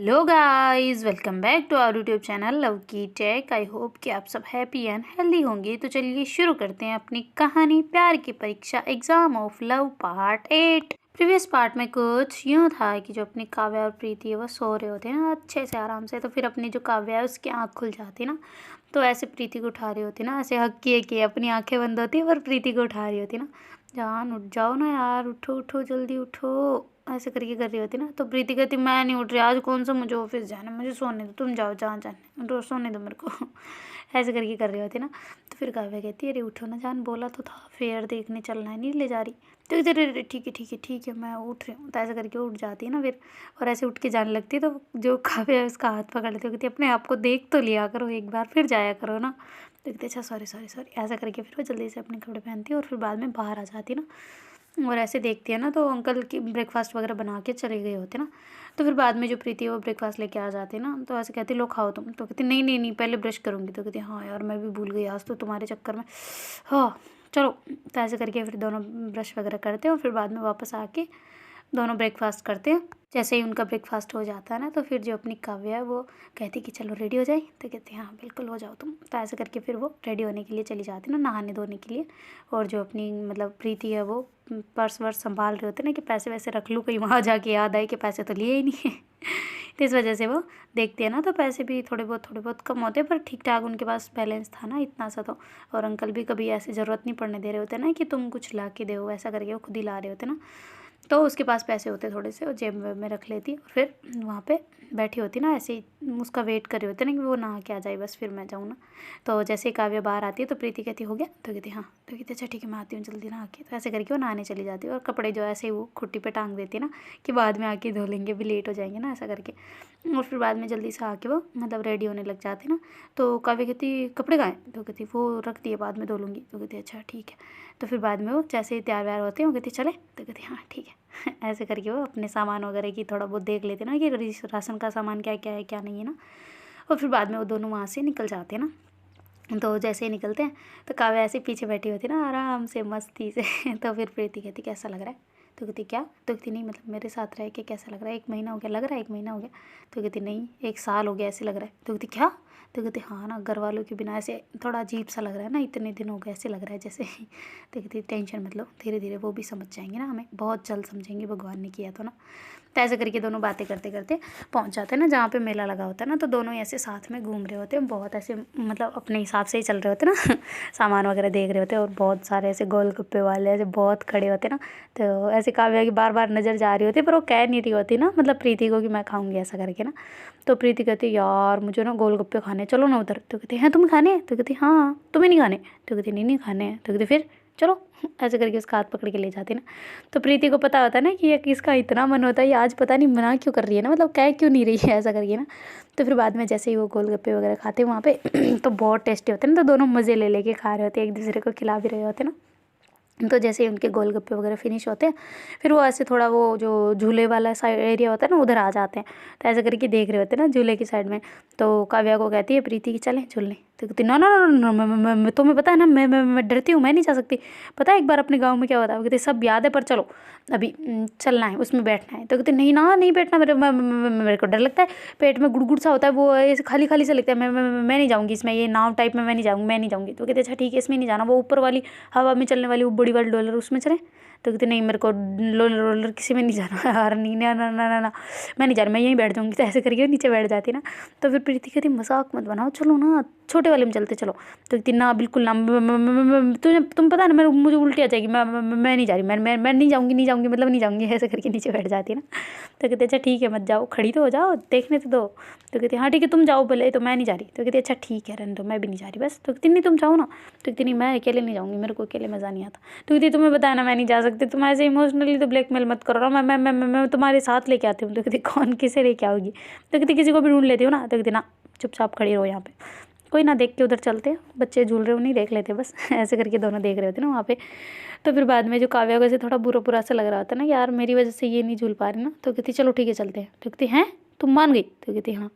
Hello guys, welcome back to our YouTube channel love की tech. I hope कि आप सब हैप्पी एंड हेल्दी होंगे। तो चलिए शुरू करते हैं अपनी कहानी प्यार की परीक्षा exam of love part 8। Previous part में कुछ यूँ था कि जो अपनी काव्या और प्रीति है वो सो रहे होते हैं ना अच्छे से आराम से। तो फिर अपनी जो काव्या है उसकी आँख खुल जाती ना, तो ऐसे प्रीति को उठा रही होती ना, ऐसे हक किए कि अपनी आंखें बंद होती है पर प्रीति को उठा रही होती ना, जान उठ जाओ ना यार, उठो उठो जल्दी उठो, ऐसे करके कर रही होती ना। तो प्रीति कहती मैं नहीं उठ रही, आज कौन सा मुझे ऑफिस जाना है, मुझे सोने दो, तुम जाओ जहाँ जाने, सोने दो मेरे को ऐसे करके कर रही होती ना। तो फिर काव्या कहती है अरे उठो ना जान, बोला तो था फेयर देखने चलना है, नहीं ले जा रही। तो इधर अरे ठीक है ठीक है ठीक है मैं उठ रही हूँ। तो ऐसे करके उठ जाती है ना फिर, और ऐसे उठ के जाने लगती है। तो जो काव्या है उसका हाथ पकड़ लेती है, कहती है अपने आप को देख तो लिया करो एक बार, फिर जाया करो ना। तो कहती अच्छा सॉरी सॉरी सॉरी, ऐसा करके फिर वो जल्दी से अपने कपड़े पहनती है और फिर बाद में बाहर आ जाती है ना। और ऐसे देखती है ना तो अंकल की ब्रेकफास्ट वगैरह बना के चले गए होते ना। तो फिर बाद में जो प्रीति है वो ब्रेकफास्ट लेके आ जाती है ना। तो ऐसे कहती लो खाओ तुम। तो कहती नहीं नहीं नहीं पहले ब्रश करूँगी। तो कहती हाँ यार मैं भी भूल गई आज तो तुम्हारे चक्कर में, हाँ चलो। तो ऐसे करके फिर दोनों ब्रश वगैरह करते हैं और फिर बाद में वापस आके दोनों ब्रेकफास्ट करते हैं। जैसे ही उनका ब्रेकफास्ट हो जाता है ना तो फिर जो अपनी काव्या है वो कहती कि चलो रेडी हो जाए। तो कहती हाँ बिल्कुल हो जाओ तुम। तो ऐसे करके फिर वो रेडी होने के लिए चली जाती ना, नहाने धोने के लिए। और जो अपनी मतलब प्रीति है वो पर्स वर्स संभाल रहे होते ना कि पैसे वैसे रख लूँ, कहीं वहाँ जाके याद आए कि पैसे तो लिए ही नहीं है तो इस वजह से वो देखती है ना तो पैसे भी थोड़े बहुत कम होते हैं, पर ठीक ठाक उनके पास बैलेंस था ना इतना सा तो। और अंकल भी कभी ऐसे ज़रूरत नहीं पड़ने दे रहे होते ना कि तुम कुछ ला के दो, ऐसा करके वो खुद ही ला रहे होते ना। तो उसके पास पैसे होते थोड़े से, और जेब में रख लेती और फिर वहाँ पे बैठी होती ना, ऐसे ही उसका वेट कर रहे होते ना कि वो नहा के आ जाए बस फिर मैं जाऊँ ना। तो जैसे ही काव्या बाहर आती है तो प्रीति कहती हो गया। तो कहती हाँ। तो कहती अच्छा ठीक है मैं आती हूँ जल्दी नहा के। तो ऐसे करके वो नहाने चली जाती है और कपड़े जो ऐसे ही वो खुट्टी पे टांग देती है ना कि बाद में आके धो लेंगे, भी लेट हो जाएंगे ना, ऐसा करके। और फिर बाद में जल्दी से आके वो मतलब रेडी होने लग जाते ना। तो काव्या कहती कपड़े कहाँ हैं। तो कहती वो रख दिए बाद में धो लूँगी। तो कहती अच्छा ठीक है। तो फिर बाद में वो जैसे ही तैयार व्यार होते हैं वो कहती चले। तो कहती हाँ ठीक है ऐसे करके वो अपने सामान वगैरह की थोड़ा बहुत देख लेते ना कि राशन का सामान क्या क्या है क्या नहीं है ना। और फिर बाद में वो दोनों वहाँ से निकल जाते हैं ना। तो जैसे ही निकलते हैं तो काव्या ऐसे पीछे बैठी होती ना आराम से मस्ती से तो फिर प्रीति कहती कैसा लग रहा है। तो कहती क्या। तो कहती नहीं मतलब मेरे साथ रह के कैसा लग रहा है, 1 महीना हो गया लग रहा है, 1 महीना हो गया। तो कहती नहीं 1 साल हो गया ऐसे लग रहा है। तो कहती क्या। तो कहती हाँ ना घर वालों के बिना ऐसे थोड़ा अजीब सा लग रहा है ना, इतने दिन हो गए ऐसे लग रहा है जैसे तो कहती टेंशन मत लो, धीरे धीरे वो भी समझ जाएंगे ना, हमें बहुत जल्द समझेंगे, भगवान ने किया तो ना। तो ऐसे करके दोनों बातें करते करते पहुंच जाते हैं ना जहाँ पे मेला लगा होता है ना। तो दोनों ऐसे साथ में घूम रहे होते हैं, बहुत ऐसे मतलब अपने हिसाब से ही चल रहे होते हैं ना सामान वगैरह देख रहे होते हैं। और बहुत सारे ऐसे गोलगप्पे वाले ऐसे बहुत खड़े होते हैं ना। तो ऐसे काव्या की बार बार नज़र जा रही होती है पर वो कह नहीं रही होती ना, मतलब प्रीति को कि मैं खाऊंगी ऐसा करके ना। तो प्रीति कहती यार मुझे ना गोलगप्पे खाने, चलो ना उधर। तो कहती हैं तुम्हें खाने हैं। तो कहती हाँ तुम्हें नहीं खाने। तो कहती नहीं नहीं खाने हैं। तो कहती फिर चलो ऐसे करके उसका हाथ पकड़ के ले जाती ना। तो प्रीति को पता होता है ना कि ये किसका इतना मन होता है, ये आज पता नहीं मना क्यों कर रही है ना, मतलब कह क्यों नहीं रही है ऐसा करके ना। तो फिर बाद में जैसे ही वो गोलगप्पे वगैरह खाते हैं वहाँ पे तो बहुत टेस्टी होते हैं ना। तो दोनों मज़े ले लेके खा रहे होते हैं, एक दूसरे को खिला भी रहे होते हैं ना। तो जैसे ही उनके गोलगप्पे वगैरह फिनिश होते हैं फिर वो ऐसे थोड़ा वो जो झूले वाला साइड एरिया होता है ना उधर आ जाते हैं। तो ऐसे करके देख रहे होते हैं ना झूले की साइड में। तो काव्या को कहती है प्रीति की चलें झूलने। तो कहती ना ना ना ना तुम्हें पता है ना मैं डरती हूँ, मैं नहीं जा सकती। पता है एक बार अपने गाँव में क्या होता है। वो कहती सब याद है पर चलो अभी चलना है, उसमें बैठना है। तो कहती नहीं ना नहीं बैठना, मेरे को डर लगता है, पेट में गुड़गुड़ सा होता है, वो ऐसे खाली खाली सा लगता है, मैं नहीं जाऊँगी इसमें, ये नाव टाइप में मैं नहीं जाऊँगी। तो कहते अच्छा ठीक है इसमें नहीं जाना, वो ऊपर वाली हवा में चलने वाली वो बड़ी वाली डॉलर उसमें चले। तो कहते नहीं मेरे को रोलर रोलर किसी में नहीं जाना यार, नहीं ना ना ना ना ना मैं नहीं जा रही, मैं यहीं बैठ जाऊँगी। तो ऐसे करके नीचे बैठ जाती ना। तो फिर प्रीति कहती मजाक मत बनाओ, चलो ना छोटे वाले में चलते चलो। तो कहती ना बिल्कुल ना, तुम पता है ना मुझे उल्टी आ जाएगी, मैं नहीं जा रही, मैं नहीं जाऊँगी मतलब नहीं जाऊँगी, ऐसे करके नीचे बैठ जाती ना। तो कहते अच्छा ठीक है मत जाओ, खड़ी तो हो जाओ, देखने तो दो। तो कहती हाँ ठीक है तुम जाओ भले, तो मैं नहीं जा रही। तो कहती अच्छा ठीक है रहने दो, मैं भी नहीं जा रही बस। तो कहती नहीं तुम जाओ ना। तो कहती नहीं मैं अकेले नहीं जाऊँगी, मेरे को अकेले मज़ा नहीं आता। तो कहती तुम्हें बताया ना मैं नहीं जा सकती, तुम ऐसे इमोशनली तो ब्लैकमेल मत करो ना, मैं तुम्हारे साथ लेके आती हूँ। तो कहती कौन किसे लेके आओगी। तो कहती किसी को भी ढूंढ लेती हो ना। तो कहती ना चुपचाप खड़ी रहो यहाँ पे, कोई ना देख के उधर चलते हैं, बच्चे झूल रहे हो नहीं देख लेते बस ऐसे करके दोनों देख रहे होते ना वहाँ पे। तो फिर बाद में जो काव्या को ऐसे थोड़ा बुरा बुरा सा लग रहा होता है ना यार मेरी वजह से ये नहीं झूल पा रही ना। तो कहती चलो ठीक है चलते हैं। तो कहती हैं तुम मान गई। तो कहती हाँ।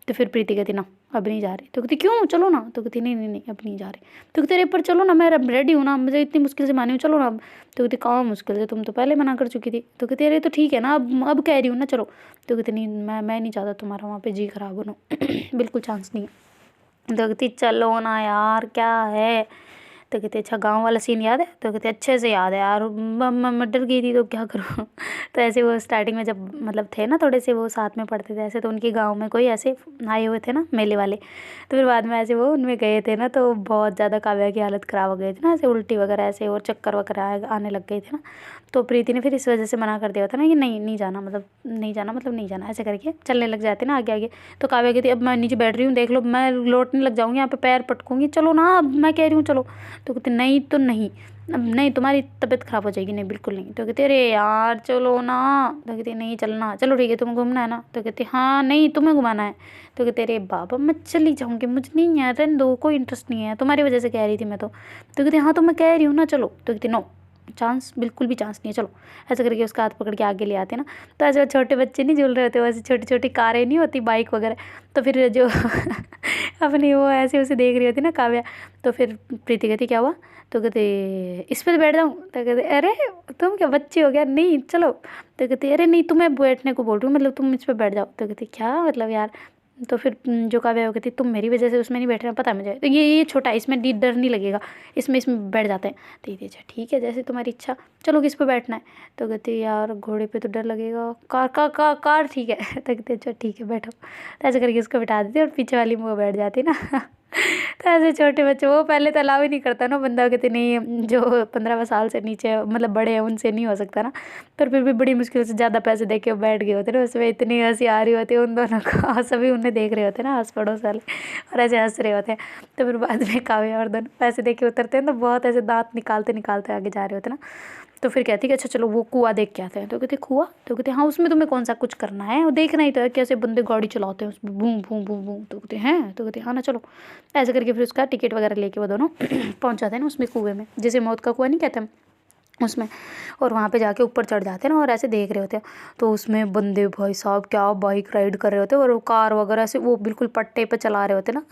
तो फिर प्रीति कहती ना अब नहीं जा रही। तो कहती क्यों, चलो ना। तो कहती नहीं नहीं नहीं अब नहीं जा रही। तो कहती अरे पर चलो ना, मैं रेडी हूँ ना, मुझे इतनी मुश्किल से मानी हूँ, चलो ना अब। तो कहती कहाँ मुश्किल से, तुम तो पहले मना कर चुकी थी। तो कहती अरे तो ठीक है ना, अब कह रही हूँ ना चलो। तो कहती नहीं मैं नहीं चाहता तुम्हारा वहाँ पे जी खराब होना बिल्कुल चांस नहीं है। तो कहती चलो ना यार क्या है। तो कहते अच्छा गांव वाला सीन याद है। तो कहते अच्छे से याद है यार, मैं डर गई थी तो क्या करूँ तो ऐसे वो स्टार्टिंग में जब मतलब थे ना थोड़े से वो साथ में पढ़ते थे ऐसे, तो उनके गांव में कोई ऐसे आए हुए थे ना मेले वाले। तो फिर बाद में ऐसे वो उनमें गए थे ना, तो बहुत ज़्यादा काव्या की हालत ख़राब हो गई थी ना, ऐसे उल्टी वगैरह ऐसे और चक्कर वगैरह आने लग गए थे ना। तो प्रीति ने फिर इस वजह से मना कर दिया था ना कि नहीं नहीं जाना, मतलब नहीं जाना, मतलब नहीं जाना, ऐसे करके चलने लग जाते ना आगे आगे। तो काव्या कहती अब मैं नीचे बैठ रही हूँ, देख लो मैं लौटने लग जाऊँगी, यहाँ पे पैर पटकूंगी, चलो ना अब मैं कह रही हूँ चलो। तो कहते नहीं तो नहीं, अब नहीं तुम्हारी तबीयत ख़राब हो जाएगी, नहीं बिल्कुल नहीं। तो कहते अरे यार चलो ना। तो कहते नहीं चलना, चलो ठीक है तुम्हें घूमना है ना। तो कहते हाँ नहीं तुम्हें घुमाना है। तो कहते अरे बाबा मैं चली जाऊँगी, मुझे नहीं है, रहने दो, कोई इंटरेस्ट नहीं है, तुम्हारी वजह से कह रही थी मैं तो। कहते हाँ तो मैं कह रही हूँ ना चलो। तो कहते नो चांस, बिल्कुल भी चांस नहीं है, चलो। ऐसे करके उसका हाथ पकड़ के आगे ले आते ना। तो ऐसे छोटे बच्चे नहीं झूल रहे होते, वैसे छोटी छोटी कारें नहीं होती, बाइक वगैरह। तो फिर जो अपनी वो ऐसे उसे देख रही होती ना काव्या। तो फिर प्रीति कहती क्या हुआ। तो कहते इस पर बैठ जाऊँ। तो कहते अरे तुम क्या बच्ची हो गया, नहीं चलो। तो कहते अरे नहीं तुम्हें बैठने को बोल रही हूँ, मतलब तुम इस पर बैठ जाओ। तो कहती क्या मतलब यार। तो फिर जो काव्या वो कहती तुम मेरी वजह से उसमें नहीं बैठ रहे हैं, पता है मुझे, तो ये छोटा है, इसमें डर नहीं लगेगा, इसमें इसमें बैठ जाते हैं। तो ये अच्छा ठीक है जैसे तुम्हारी इच्छा, चलो किस पे बैठना है। तो कहती यार घोड़े पे तो डर लगेगा, कार ठीक है तो कहते अच्छा ठीक है बैठो। तो ऐसे करके उसको बैठा देती और पीछे वाली में वो बैठ जाती ना तो ऐसे छोटे बच्चे वो पहले तो अलाउ ही नहीं करता ना बंदा, कहते नहीं जो 15 साल से नीचे मतलब बड़े हैं उनसे नहीं हो सकता ना। पर फिर भी बड़ी मुश्किल से ज़्यादा पैसे दे के वो बैठ गए होते ना, उसमें इतनी हंसी आ रही होती है उन दोनों को सभी उन्हें देख रहे होते ना आस पड़ोस वाले, और ऐसे हंस रहे होते हैं। तो फिर बाद में काव्या और दोनों पैसे दे के उतरते हैं तो बहुत ऐसे दांत निकालते निकालते आगे जा रहे होते ना। तो फिर कहती कि अच्छा चलो वो कुआं देख के आते हैं। तो कहते कुआं। तो कहते हाँ उसमें तुम्हें कौन सा कुछ करना है, वो देखना ही तो है कैसे बंदे गाड़ी चलाते हैं उसमें बूम बूम बूम बूम। तो कहते हैं, तो कहते हाँ ना चलो। ऐसे करके फिर उसका टिकट वगैरह लेके वो दोनों पहुंच जाते हैं ना उसमें कुएं में, जैसे मौत का कुआं नहीं कहते हम उसमें। और वहाँ पे जाके ऊपर चढ़ जाते हैं ना और ऐसे देख रहे होते हैं। तो उसमें बंदे भाई साहब क्या बाइक राइड कर रहे होते हैं, और वो कार वगैरह से वो बिल्कुल पट्टे पे चला रहे होते ना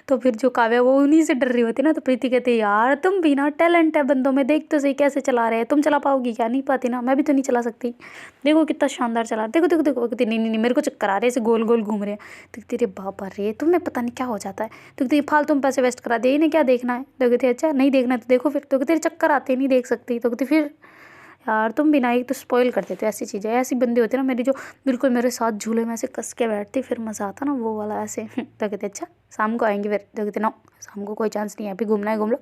तो फिर जो काव्या वो उन्हीं से डर रही होती ना। तो प्रीति कहते यार तुम भी ना टैलेंट है बंदों में, देख तो सही कैसे चला रहे हैं, तुम चला पाओगी क्या, नहीं पाती ना, मैं भी तो नहीं चला सकती, देखो कितना शानदार चला, देखो देखो देखो। कहती नहीं नहीं नहीं मेरे को चक्कर आ रहे ऐसे गोल गोल घूम रहे हैं। तो कहती रे बाबा रे तुम्हें पता नहीं क्या हो जाता है। तो कहती फालतू में पैसे वेस्ट करा दे, इन्हें क्या देखना है। तो कहती अच्छा नहीं देखना तो देखो फिर। तो कहती चक्कर आते नहीं देख सकती। तो कहती फिर यार तुम बिना एक तो स्पॉइल कर देते हो, ऐसी चीज़ें ऐसी बंदी होती है ना मेरी जो बिल्कुल मेरे साथ झूले में ऐसे कस के बैठती, फिर मज़ा आता ना वो वाला ऐसे तो कहते अच्छा शाम को आएंगे फिर। तो कहते ना शाम को कोई चांस नहीं है, अभी घूमना है घूम लो,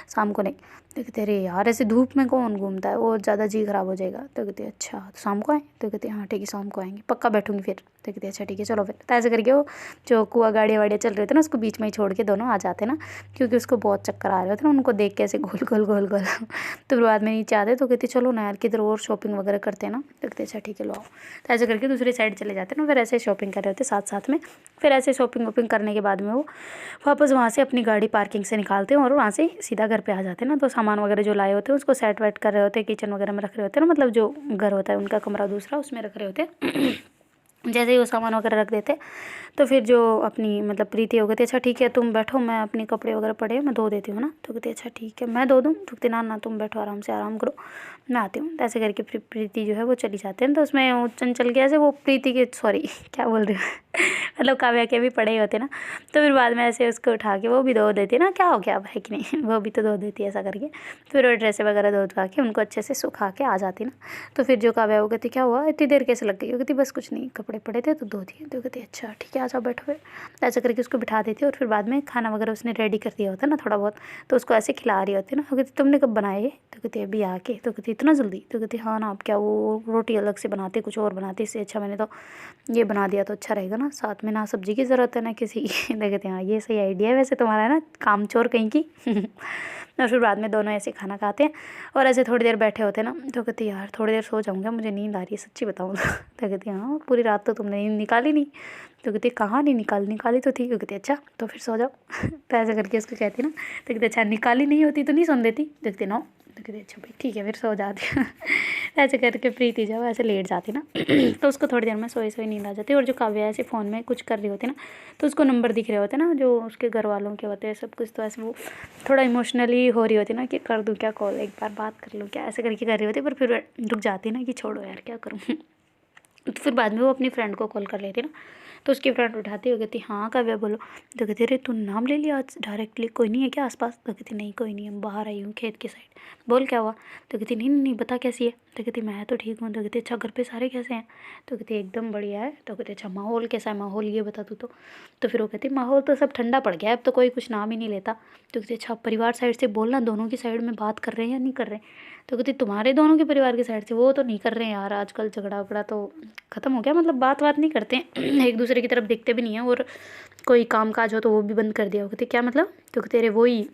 शाम को नहीं। तो कहते अरे यार ऐसे धूप में कौन घूमता है, वो ज़्यादा जी खराब हो जाएगा। तो कहते अच्छा तो शाम को आए। तो कहते हाँ ठीक है शाम को आएंगे पक्का बैठूंगी फिर। तो कहते अच्छा ठीक है चलो फिर। तो ऐसे करके वो जो कुआ गाड़ियाँ वाड़ियाँ चल रहे थे ना उसको बीच में ही छोड़ के दोनों आ जाते ना, क्योंकि उसको बहुत चक्कर आ रहे होते ना उनको देख के ऐसे गोल गोल गोल गोल तो फिर बाद में नीचे आते। तो कहते चलो ना यार किधर और शॉपिंग वगैरह करते हैं ना। तो कहते अच्छा ठीक है लो आओ। तो ऐसे करके दूसरी साइड चले जाते ना, फिर ऐसे शॉपिंग कर रहे होते साथ साथ में। फिर ऐसे शॉपिंग वॉपिंग करने के बाद में वो वापस वहाँ से अपनी गाड़ी पार्किंग से निकालते हैं और वहाँ से सीधा घर पे आ जाते हैं ना। तो सामान वगैरह जो लाए होते हैं उसको सेट वेट कर रहे होते हैं, किचन वगैरह में रख रहे होते हैं ना, मतलब जो घर होता है उनका कमरा दूसरा उसमें रख रहे होते हैं जैसे ही वो सामान वगैरह रख देते तो फिर जो अपनी मतलब प्रीति हो गई थी अच्छा ठीक है तुम बैठो, मैं अपने कपड़े वगैरह पड़े हैं मैं धो देती हूँ ना। तो कहती अच्छा ठीक है मैं धो दूँ। तो कहती ना ना तुम बैठो आराम से आराम करो मैं आती हूँ। तो ऐसे करके फिर प्रीति जो है वो चली जाते हैं। तो उसमें वो चंचल के ऐसे वो प्रीति के सॉरी क्या बोल रही हूँ मतलब काव्या के भी पड़े होते ना। तो फिर बाद में ऐसे उसको उठा के वो भी धो देती है ना, क्या हो गया अब है कि नहीं वो भी तो धो देती है ऐसा करके। फिर वो ड्रेस वगैरह धो धुआ के उनको अच्छे से सुखा के आ जाती ना। तो फिर जो काव्या वो कहती क्या हुआ इतनी देर कैसे लग गई। वो कहती बस कुछ नहीं कपड़े पड़े थे तो धो दिए। तो कहती अच्छा ठीक है आ जाओ बैठो फिर। ऐसा करके उसको बिठा देती है और फिर बाद में खाना वगैरह उसने रेडी कर दिया होता है ना थोड़ा बहुत, तो उसको ऐसे खिला रही होती है ना। वो कहती तुमने कब बनाए। तो कहती अभी आके। तो कहती इतना जल्दी। तो कहती हाँ ना अब क्या वो रोटी अलग से बनाते कुछ और बनाते, इससे अच्छा मैंने तो ये बना दिया तो अच्छा रहेगा ना, साथ में ना सब्जी की ज़रूरत है ना किसी की। तो कहते हाँ ये सही आइडिया है वैसे तुम्हारा है ना, काम चोर कहीं की और फिर बाद में दोनों ऐसे खाना खाते हैं और ऐसे थोड़ी देर बैठे होते हैं ना। तो कहती यार थोड़ी देर सो जाऊँगा मुझे नींद आ रही है सच्ची बताऊँ तो कहती हाँ पूरी रात तो तुमने नींद निकाली नहीं। तो कहती कहाँ नहीं निकाली तो थी। तो कहती अच्छा तो फिर सो जाओ तो ऐसे करके उसको कहती ना। तो कहती अच्छा निकाली नहीं होती तो नहीं सोने देती। तो कहती नो। तो कहती अच्छा भाई ठीक है फिर सो जाती हूँ। ऐसे करके प्रीति जब ऐसे लेट जाती ना तो उसको थोड़ी देर में सोई सोई नींद आ जाती है। और जो काव्या ऐसे फ़ोन में कुछ कर रही होती ना तो उसको नंबर दिख रहे होते ना जो उसके घर वालों के होते हैं सब कुछ, तो ऐसे वो थोड़ा इमोशनली हो रही होती ना कि कर दूँ क्या कॉल, एक बार बात कर लूँ क्या, ऐसे करके कर रही होती, पर फिर रुक जाती ना कि छोड़ो यार क्या करूँ। तो फिर बाद में वो अपनी फ्रेंड को कॉल कर लेती ना, तो उसकी फ्रेंड उठाती हो कहती हाँ काव्या बोलो। तो कहती अरे तू नाम ले लिया आज डायरेक्टली, कोई नहीं है क्या आसपास? तो कहती नहीं कोई नहीं है, बाहर आई हूँ खेत के साइड। बोल क्या हुआ? तो कहती नहीं नहीं नहीं बता कैसी है? तो कहती मैं तो ठीक हूँ। तो कहती अच्छा घर पे सारे कैसे हैं? तो कहती एकदम बढ़िया है। तो कहती अच्छा माहौल कैसा है, माहौल ये बता तू तो फिर वो कहती माहौल तो सब ठंडा पड़ गया है, अब तो कोई कुछ नाम ही नहीं लेता। तो कहती अच्छा परिवार साइड से बोलना, दोनों की साइड में बात कर रहे हैं या नहीं कर रहे? तो कहती तुम्हारे दोनों के परिवार की साइड से वो तो नहीं कर रहे हैं यार, आजकल झगड़ा वगड़ा तो ख़त्म हो गया, मतलब बात बात नहीं करते हैं एक दूसरे की तरफ देखते भी नहीं है, और कोई काम काज हो तो वो भी बंद कर दिया। वो कहते क्या मतलब? तो कहते अरे वही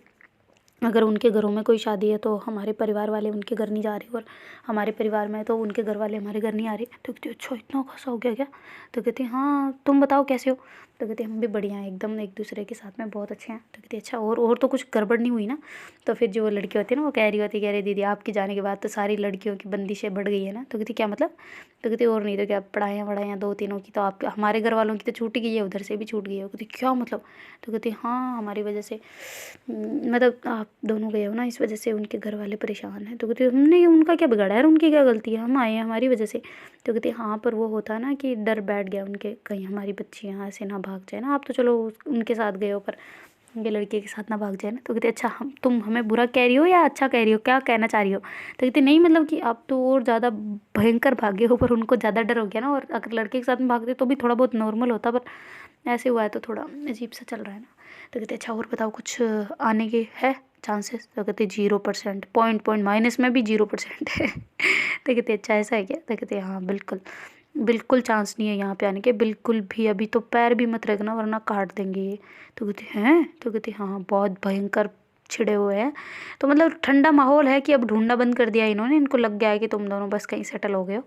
अगर उनके घरों में कोई शादी है तो हमारे परिवार वाले उनके घर नहीं जा रहे, और हमारे परिवार में तो उनके घर वाले हमारे घर नहीं आ रहे। तो कहती अच्छा इतना खासा हो गया क्या? तो कहती हाँ तुम बताओ कैसे हो? तो कहती हम भी बढ़िया हैं एकदम, एक दूसरे के साथ में बहुत अच्छे हैं। तो कहती अच्छा और तो कुछ गड़बड़ नहीं हुई ना? तो फिर जो वो लड़की होती है ना वो कह रही होती कह रही दीदी आपके जाने के बाद तो सारी लड़कियों की बंदिशें बढ़ गई है ना? तो कहती क्या मतलब? तो कहती और नहीं तो क्या, पढ़ाइयाँ वढ़ाइयाँ दो तीनों की तो आप हमारे घर वालों की तो छूट गई है, उधर से भी छूट गई है। कहती क्या मतलब? तो कहती हाँ हमारी वजह से, मतलब आप दोनों गए हो ना इस वजह से उनके घर वाले परेशान हैं। तो कहती हमने उनका क्या बिगाड़ा यार, उनकी क्या गलती है, हम आए हैं हमारी वजह से। तो कहती हाँ पर वो होता ना कि डर बैठ गया उनके कहीं हमारी बच्ची यहाँ से ना भाग जाए ना, आप तो चलो उनके साथ गए हो पर उनके लड़के के साथ ना भाग जाए ना। तो कहती अच्छा हम तुम हमें बुरा कह रही हो या अच्छा कह रही हो, क्या कहना चाह रही हो? तो कहती नहीं मतलब कि आप तो और ज़्यादा भयंकर भागे हो, पर उनको ज़्यादा डर हो गया ना, और अगर लड़के के साथ में भागते तो भी थोड़ा बहुत नॉर्मल होता, पर ऐसे हुआ है तो थोड़ा अजीब सा चल रहा है ना। तो कहते अच्छा और बताओ कुछ आने के है चांसेस? तो कहते 0%, पॉइंट माइनस में भी 0% है। तो कहते अच्छा ऐसा है क्या? तो कहते हाँ बिल्कुल बिल्कुल चांस नहीं है यहाँ पे आने के, बिल्कुल भी, अभी तो पैर भी मत रखना वरना काट देंगे ये। तो कहते हैं? तो कहते हाँ बहुत भयंकर छिड़े हुए हैं। तो मतलब ठंडा माहौल है कि अब ढूंढना बंद कर दिया इन्होंने, इनको लग गया है कि तुम दोनों बस कहीं सेटल हो गए हो,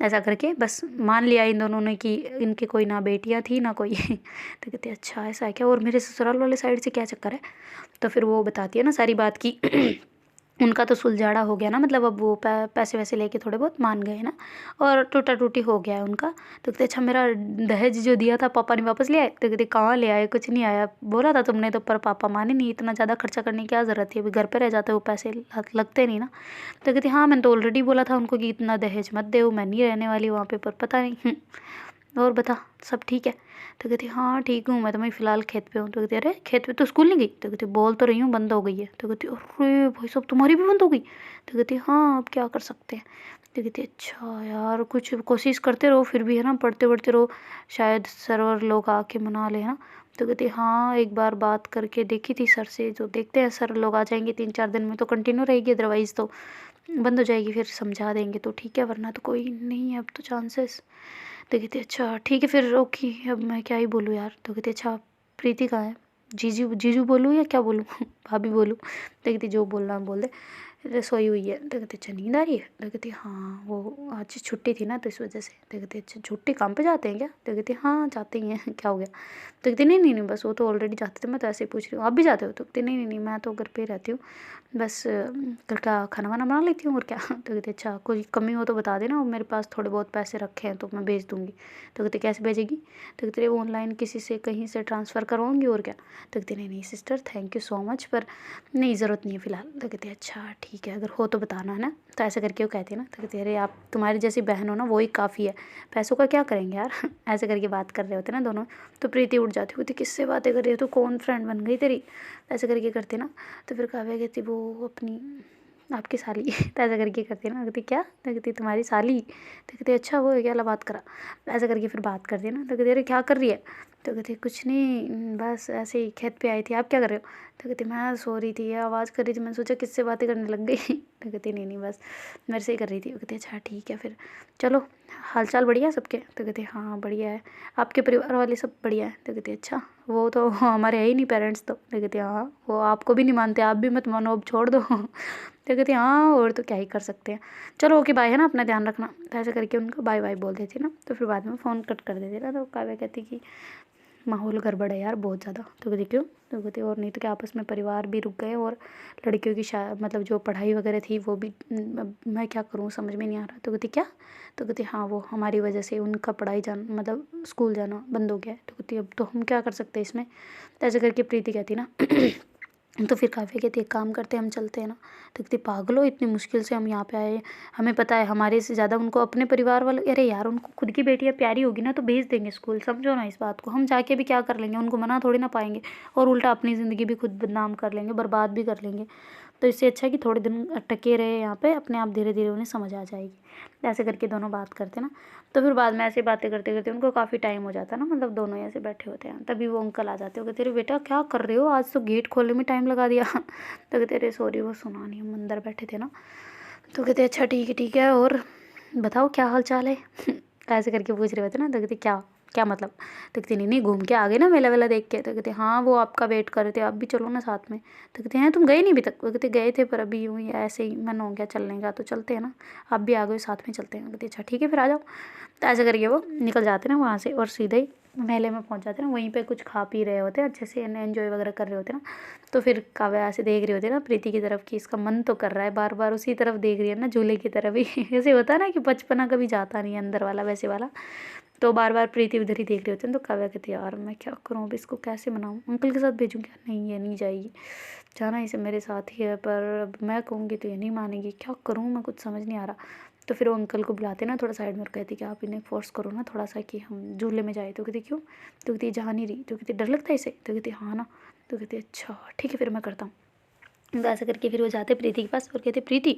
ऐसा करके बस मान लिया इन दोनों ने कि इनके कोई ना बेटियां थी ना कोई। तो कहते अच्छा ऐसा है क्या, और मेरे ससुराल वाले साइड से क्या चक्कर है? तो फिर वो बताती है ना सारी बात की। उनका तो सुलझाड़ा हो गया ना, मतलब अब वो पैसे वैसे लेके थोड़े बहुत मान गए ना, और टूटा टूटी हो गया है उनका। तो कहते अच्छा मेरा दहेज जो दिया था पापा ने वापस ले आए? तो कहते कहाँ ले आए, कुछ नहीं आया, बोला था तुमने तो, पर पापा माने नहीं, इतना ज़्यादा खर्चा करने की क्या ज़रूरत थी, अभी घर पे रह जाते वो पैसे लगते नहीं ना। तो कहती हाँ मैंने तो ऑलरेडी बोला था उनको कि इतना दहेज मत दे, मैं नहीं रहने वाली वहाँ पे, पर पता नहीं। और बता सब ठीक है? तो कहती हाँ ठीक हूँ मैं, तो मैं फ़िलहाल खेत पे हूँ। तो कहती अरे खेत पे तो स्कूल नहीं गई? तो कहती बोल तो रही हूँ बंद हो गई है। तो कहती अरे भाई साहब तुम्हारी भी बंद हो गई? तो कहती हाँ अब क्या कर सकते हैं। तो कहती अच्छा यार कुछ कोशिश करते रहो फिर भी है ना, पढ़ते पढ़ते रहो, शायद सर और लोग आके मना ले ना। तो कहती हाँ एक बार बात करके देखी थी सर से, जो देखते हैं सर लोग आ जाएंगे 3-4 दिन में तो कंटिन्यू रहेगी, अदरवाइज़ तो बंद हो जाएगी, फिर समझा देंगे तो ठीक है, वरना तो कोई नहीं है अब तो चांसेस। तो कहती अच्छा ठीक है फिर ओके, अब मैं क्या ही बोलूँ यार। तो कहती अच्छा प्रीति कहाँ है? जीजू जीजू बोलूँ या क्या बोलूँ? भाभी बोलूँ? तो कहती जो बोलना है बोल दे, सोई हुई है। तो कहती अच्छा नींद आ रही है? तो कहती हाँ वो आज छुट्टी थी ना तो इस वजह से। तो कहती अच्छा छुट्टी काम पे जाते हैं क्या? तो कहती हाँ जाते ही हैं। क्या हो गया? तो कहती नहीं नहीं नहीं बस वो तो ऑलरेडी जाते थे, मैं तो ऐसे ही पूछ रही हूँ आप भी जाते हो? तो कहती नहीं नहीं नहीं मैं तो घर पे ही रहती हूँ, बस घर का खाना वाना बना लेती हूँ और क्या। तो कहती अच्छा कोई कमी हो तो बता देना, और मेरे पास थोड़े बहुत पैसे रखे हैं तो मैं भेज दूँगी। तो कहती कैसे भेजेगी? तो कहती ऑनलाइन किसी से कहीं से ट्रांसफ़र करवाऊँगी और क्या। तो कहती नहीं नहीं sister thank you so much, पर नहीं ज़रूरत नहीं है फ़िलहाल। तो कहती अच्छा ठीक है अगर हो तो बताना है ना। तो ऐसे करके वो कहती है ना। तो कहती अरे आप तुम्हारी जैसी बहन हो ना वही काफ़ी है, पैसों का क्या करेंगे यार। ऐसे करके बात कर रहे होते ना दोनों। तो प्रीति उठ जाती, कहती किससे बातें कर रही हो, तो कौन फ्रेंड बन गई तेरी, ऐसे करके करते ना। तो फिर काव्या कहती वो अपनी आपकी साली। तो ऐसा करके करती है ना। कहती क्या? तो कहती तुम्हारी साली। तो कहती अच्छा वो है क्या, ला बात करा। ऐसा करके फिर बात करती है ना। तो कहती अरे क्या कर रही है? तो कहती कुछ नहीं बस ऐसे ही खेत पे आई थी, आप क्या कर रहे हो? तो कहती मैं सो रही थी, आवाज़ कर रही थी, मैंने सोचा किससे बातें करने लग गई। तो कहती नहीं नहीं बस मेरे से ही कर रही थी। वो कहती अच्छा ठीक है फिर चलो, हाल चाल बढ़िया है सबके? तो कहती हाँ बढ़िया है, आपके परिवार वाले सब बढ़िया है? तो कहती अच्छा वो तो हमारे है ही नहीं पेरेंट्स तो। कहती हाँ वो आपको भी नहीं मानते, आप भी मत मानो अब छोड़ दो। तो कहती हाँ और तो क्या ही कर सकते हैं, चलो ओके बाय है ना, अपना ध्यान रखना। तो ऐसे करके उनको बाय बाय बोल देती ना। तो फिर बाद में फ़ोन कट कर देती ना। तो काव्या कहती कि माहौल गड़बड़ है यार बहुत ज़्यादा। तो कहती क्यों? तो कहती और नहीं तो क्या, आपस में परिवार भी रुक गए और लड़कियों की मतलब जो पढ़ाई वगैरह थी वो भी अब मैं क्या करूँ समझ में नहीं आ रहा। तो कहती क्या? तो कहती हाँ वो हमारी वजह से उनका पढ़ाई जाना मतलब स्कूल जाना बंद हो गया है। तो कहती अब तो हम क्या कर सकते हैं इसमें। तो ऐसे करके प्रीति कहती ना तो फिर काफ़ी कहती है काम करते हम चलते हैं ना। तो कहती पागल हो, इतनी मुश्किल से हम यहाँ पे आए, हमें पता है हमारे से ज़्यादा उनको अपने परिवार वाले, अरे यार उनको खुद की बेटियाँ प्यारी होगी ना तो भेज देंगे स्कूल, समझो ना इस बात को। हम जाके भी क्या कर लेंगे, उनको मना थोड़ी ना पाएंगे और उल्टा अपनी ज़िंदगी भी खुद बदनाम कर लेंगे, बर्बाद भी कर लेंगे। तो इससे अच्छा है कि थोड़े दिन टके रहे यहाँ पे, अपने आप धीरे धीरे उन्हें समझ आ जाएगी। ऐसे करके दोनों बात करते ना। तो फिर बाद में ऐसे बातें करते करते उनको काफ़ी टाइम हो जाता है ना, मतलब दोनों ऐसे बैठे होते हैं, तभी वो अंकल आ जाते हो। कहते अरे बेटा क्या कर रहे हो, आज तो गेट खोलने में टाइम लगा दिया। तो कहते अरे सॉरी वो सुना नहीं, हम अंदर बैठे थे ना। तो कहते अच्छा ठीक है और बताओ क्या हाल चाल है। ऐसे करके पूछ रहे होते ना। तो कहते क्या क्या मतलब। तो कहती नहीं घूम के आ गए ना मेला वेला देख के। तो कहते हाँ वो आपका वेट कर रहे थे, आप भी चलो ना साथ में। तो कहते हैं तुम गए नहीं अभी तक। तो कहते गए थे पर अभी यूँ ही ऐसे ही मन हो गया चलने का, तो चलते हैं ना, आप भी आ गए साथ में चलते हैं। कहते अच्छा ठीक है फिर आ जाओ। तो ऐसे करके वो निकल जाते ना वहाँ से और सीधे ही मेले में पहुँच जाते ना। वहीं पे कुछ खा पी रहे होते अच्छे से, एंजॉय वगैरह कर रहे होते ना। तो फिर काव्या ऐसे देख रही होती है ना प्रीति की तरफ कि इसका मन तो कर रहा है, बार बार उसी तरफ देख रही है ना, झूले की तरफ ही। जैसे होता है ना कि बचपना कभी जाता नहीं है अंदर वाला, वैसे वाला। तो बार बार प्रीति उधर ही देख रहे होते हैं। तो काव्या कहती है यार मैं क्या करूँ अब, इसको कैसे मनाऊँ, अंकल के साथ भेजूँ क्या? नहीं ये नहीं जाएगी, जाना इसे मेरे साथ ही है, पर अब मैं कहूँगी तो ये नहीं मानेगी, क्या करूँ मैं कुछ समझ नहीं आ रहा। तो फिर वो अंकल को बुलाते ना थोड़ा साइड में और कहती कि आप इन्हें फोर्स करो ना थोड़ा सा कि हम झूले में जाए। तो कहती क्यों? तो कहती जा नहीं रही। तो कहती डर लगता है इसे। तो कहती हाँ ना। तो कहती अच्छा ठीक है फिर मैं करता हूँ। तो ऐसा करके फिर वो जाते प्रीति के पास और कहते प्रीति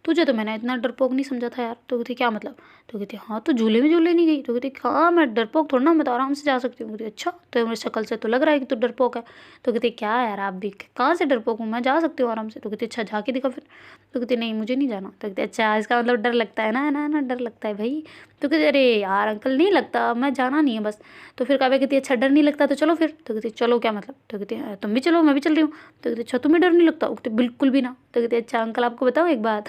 तुझे तो मैंने इतना डरपोक नहीं समझा था यार। तो कहती क्या मतलब। तो कहती हाँ तो झूले में झूले नहीं गई। तो कहती हाँ मैं डरपोक थोड़ा ना, मैं तो आराम से जा सकती हूँ। कहती अच्छा तो मेरी शक्ल से तो लग रहा है कि तू डरपोक है। तो कहती क्या यार आप भी कहाँ से डरपोक हूँ, मैं जा सकती हूँ आराम से। तो कहती अच्छा जाके दिखा फिर। तो कहती नहीं मुझे नहीं जाना। तो कहती अच्छा इसका मतलब डर लगता है ना, है ना डर लगता है भाई। तो कहती अरे यार अंकल नहीं लगता, मैं जाना नहीं है बस। तो फिर काव्या कहती अच्छा डर नहीं लगता तो चलो फिर। तो कहती चलो क्या मतलब। तो कहती तुम भी चलो मैं भी चल रही हूँ। तो कहती अच्छा तुम्हें डर नहीं लगता। कहती बिल्कुल भी ना। तो कहती अच्छा अंकल आपको बताओ एक बात,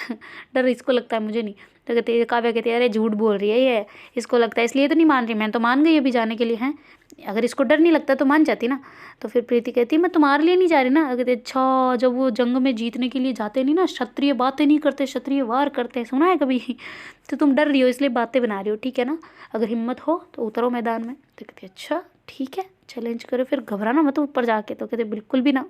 डर इसको लगता है मुझे नहीं। तो कहती है काव्या कहती है अरे झूठ बोल रही है ये, इसको लगता है इसलिए तो नहीं मान रही, मैं तो मान गई अभी जाने के लिए हैं, अगर इसको डर नहीं लगता तो मान जाती ना। तो फिर प्रीति कहती है मैं तुम्हारे लिए नहीं जा रही ना। कहती अच्छा जब वो जंग में जीतने के लिए जाते नहीं ना, क्षत्रिय बातें नहीं करते क्षत्रिय वार करते हैं, सुना है कभी। तो तुम डर रही हो इसलिए बातें बना रही हो, ठीक है ना, अगर हिम्मत हो तो उतरो मैदान में। तो कहती अच्छा ठीक है चैलेंज करो, फिर घबराना मत ऊपर जाके। तो कहते बिल्कुल भी ना।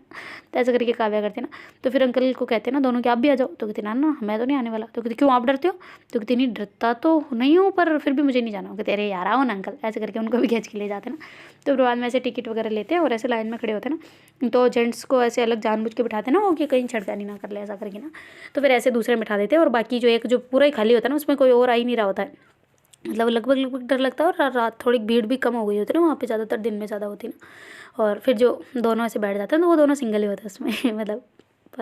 तो ऐसा करके काव्या करते ना। तो फिर अंकल को कहते ना दोनों कि आप भी आ जाओ। तो कहते ना ना मैं तो नहीं आने वाला। तो कहते क्यों आप डरते हो। तो कहते नहीं डरता तो नहीं हूँ पर फिर भी मुझे नहीं जाना। कहते अरे यार आओ ना अंकल। ऐसे करके उनको भी खींच के ले जाते ना। तो फिर बाद में ऐसे टिकट वगैरह लेते हैं और ऐसे लाइन में खड़े होते ना। तो जेंट्स को ऐसे अलग जानबूझ के बिठाते ना वो कि कहीं छेड़खानी ना कर ले ऐसा करके ना। तो फिर ऐसे दूसरे बिठा देते हैं और बाकी जो एक जो पूरा ही खाली होता है ना उसमें कोई और आ ही नहीं रहा होता है, मतलब लगभग लगभग डर लगता है। और रात थोड़ी भीड़ भी कम हो गई होती है ना वहाँ पे, ज़्यादातर दिन में ज़्यादा होती है ना। और फिर जो दोनों ऐसे बैठ जाते हैं तो वो दोनों सिंगल ही होते हैं उसमें मतलब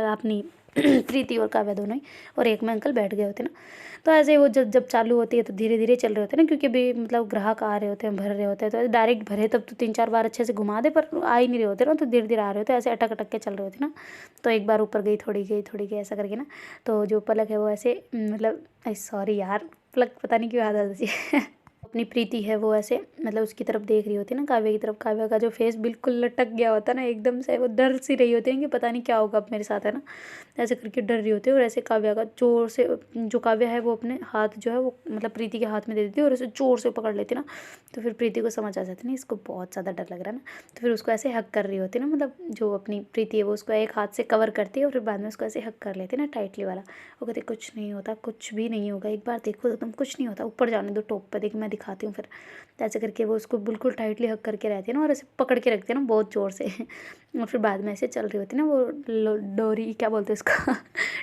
अपनी प्रीति और काव्या दोनों ही, और एक में अंकल बैठ गए होते हैं ना। तो ऐसे वो जब जब चालू होती है तो धीरे धीरे चल रहे होते हैं ना, क्योंकि अभी मतलब ग्राहक आ रहे होते हैं भर रहे होते हैं। तो डायरेक्ट भरे तब तो 3-4 बार अच्छे से घुमा दे, पर आ ही नहीं रहे होते ना, तो धीरे धीरे आ रहे होते हैं, ऐसे अटक अटक के चल रहे होते ना। तो एक बार ऊपर गई थोड़ी गई ऐसा करके ना। तो जो पलक है वो ऐसे मतलब सॉरी यार पलक पता नहीं क्यों याद आ जाती है। अपनी प्रीति है वो ऐसे मतलब उसकी तरफ देख रही होती है ना, काव्या की तरफ। काव्या का जो फेस बिल्कुल लटक गया होता है ना एकदम से, वो डर सी रही होती है कि पता नहीं क्या होगा अब मेरे साथ, है ना। ऐसे करके डर रही होती है और ऐसे काव्या का जोर से, जो काव्या है वो अपने हाथ जो है वो मतलब प्रीति के हाथ में दे देती है और उसे जोर से पकड़ लेती है ना। तो फिर प्रीति को समझ आ जाती है ना इसको बहुत ज़्यादा डर लग रहा है ना। तो फिर उसको ऐसे हक कर रही होती है ना, मतलब जो अपनी प्रीति है वो उसको एक हाथ से कवर करती है और फिर बाद में उसको ऐसे हक कर लेती है ना टाइटली वाला। वो कहते कुछ नहीं होता, कुछ भी नहीं होगा, एक बार देखो तो तुम, कुछ नहीं होता, ऊपर जाने दो टॉप पर, देख मैं दिखाती हूँ फिर। तो ऐसे करके वो उसको बिल्कुल टाइटली हक करके रहती है ना और ऐसे पकड़ के रखती है ना बहुत ज़ोर से। और फिर बाद में ऐसे चल रही होती है ना वो डोरी क्या बोलते हैं उसको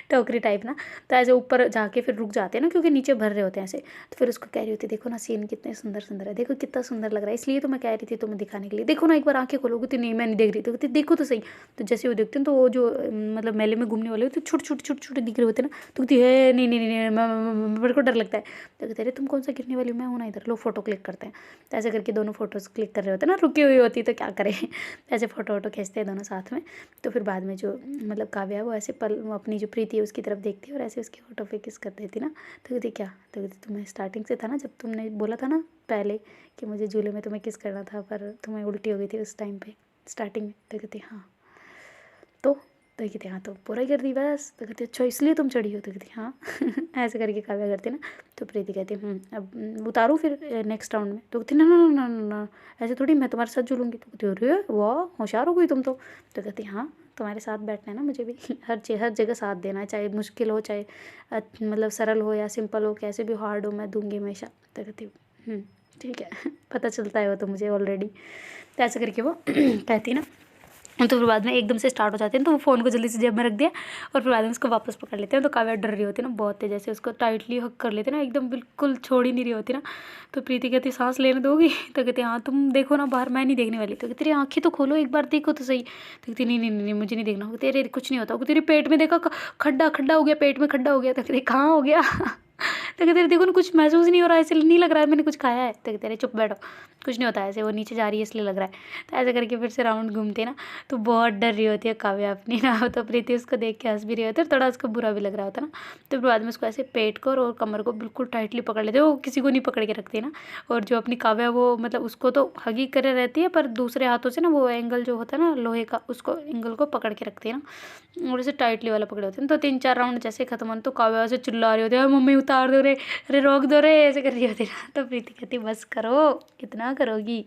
टोकरी टाइप ना। तो ऐसे ऊपर जाके फिर रुक जाते हैं ना, क्योंकि नीचे भर रहे होते हैं ऐसे। तो फिर उसको कह रही होती है देखो ना सीन कितने सुंदर सुंदर है, देखो कितना सुंदर लग रहा है, इसलिए तो मैं कह रही थी तुम्हें दिखाने के लिए, देखो ना एक बार आंखें खोलोगे तो नहीं मैं नहीं देख रही। तो कहती देखो तो सही। तो जैसे वो देखते हैं तो वो जो मतलब मेले में घूमने वाले होते छोटे छोटे छोटे छोटे दिख रहे होते हैं ना। तो कहती है नहीं नहीं नहीं नहीं, मेरे को डर लगता है। तो कहते अरे तुम कौन सा गिरने वाली, मैं हूँ ना इधर लो फ़ोटो क्लिक करते हैं। तो ऐसे करके दोनों फ़ोटोज़ क्लिक कर रहे होते हैं ना, रुकी हुई होती तो क्या करें ऐसे फ़ोटो वोटो खींचते हैं दोनों साथ में। तो फिर बाद में जो मतलब काव्या वो ऐसे पल वो अपनी जो प्रीति है उसकी तरफ देखती है और ऐसे उसकी फ़ोटो पे किस कर देती ना। तो कहती क्या, तो कहती तुम्हें स्टार्टिंग से था ना, जब तुमने बोला था ना पहले कि मुझे झूले में तुम्हें किस करना था पर तुम्हें उल्टी हो गई थी उस टाइम पे स्टार्टिंग में। तो कहती हाँ तो कहती हाँ तो पूरा ही कर दी बस। तो कहती अच्छा इसलिए तुम चढ़ी हो। तो कहती हाँ ऐसे करके काव्या करती ना। तो प्रीति कहती अब उतारूँ फिर नेक्स्ट राउंड में। तो कहती ना ना ना ना ना ऐसे थोड़ी, मैं तुम्हारे साथ झूलूंगी। तो कहती अरे वाह होशियार हो गई तुम तो। तो कहती हाँ तुम्हारे साथ बैठना है ना मुझे भी हर जगह साथ देना है, चाहे मुश्किल हो चाहे मतलब सरल हो या सिंपल हो, कैसे भी हार्ड हो मैं दूंगी हमेशा। तो कहती ठीक है पता चलता है वो तो मुझे ऑलरेडी। तो ऐसे करके वो कहती ना। तो फिर बाद में एकदम से स्टार्ट हो जाते हैं, तो वो फ़ोन को जल्दी से जेब में रख दिया और फिर बाद में उसको वापस पकड़ लेते हैं। तो काव्या डर रही होती है ना बहुत तेज, जैसे उसको टाइटली हक कर लेते हैं ना, एकदम बिल्कुल छोड़ ही नहीं रही होती ना। तो प्रीति कहती सांस लेने दोगी। तो कहती हाँ तुम देखो ना बाहर, मैं नहीं देखने वाली। तो कहती तेरी आँखें तो खोलो एक बार देखो तो सही। तो कहती नहीं नहीं नहीं मुझे नहीं देखना। तेरे कुछ नहीं होता, तेरे पेट में देखा खड्डा खड्डा हो गया, पेट में खड्डा हो गया। तो कहती कहाँ हो गया तो कहते देखो ना कुछ महसूस नहीं हो रहा है, ऐसे नहीं लग रहा है मैंने कुछ खाया है। तो कहते चुप बैठो कुछ नहीं होता है, ऐसे वो नीचे जा रही है इसलिए लग रहा है। तो ऐसे करके फिर से राउंड घूमते ना। तो बहुत डर रही होती है काव्या अपनी ना। तो प्रीति उसको देख के हंस भी रही होती है और थोड़ा उसको बुरा भी लग रहा होता है ना। तो फिर बाद में उसको ऐसे पेट को और कमर को बिल्कुल टाइटली पकड़ लेते हैं, वो किसी को नहीं पकड़ के रखती है ना। और जो अपनी काव्या वो मतलब उसको तो हगी करे रहती है, पर दूसरे हाथों से ना वो एंगल जो होता है ना लोहे का, उसको एंगल को पकड़ के रखती है ना, और उसे टाइटली वाला पकड़े होते हैं। तो 3-4 राउंड जैसे खत्म हो तो काव्या से चिल्ला रही होती है मम्मी उतार दो रे, अरे रोक दो रे, ऐसे कर रही होती ना। तो प्रीति कहती बस करो कितना करोगी,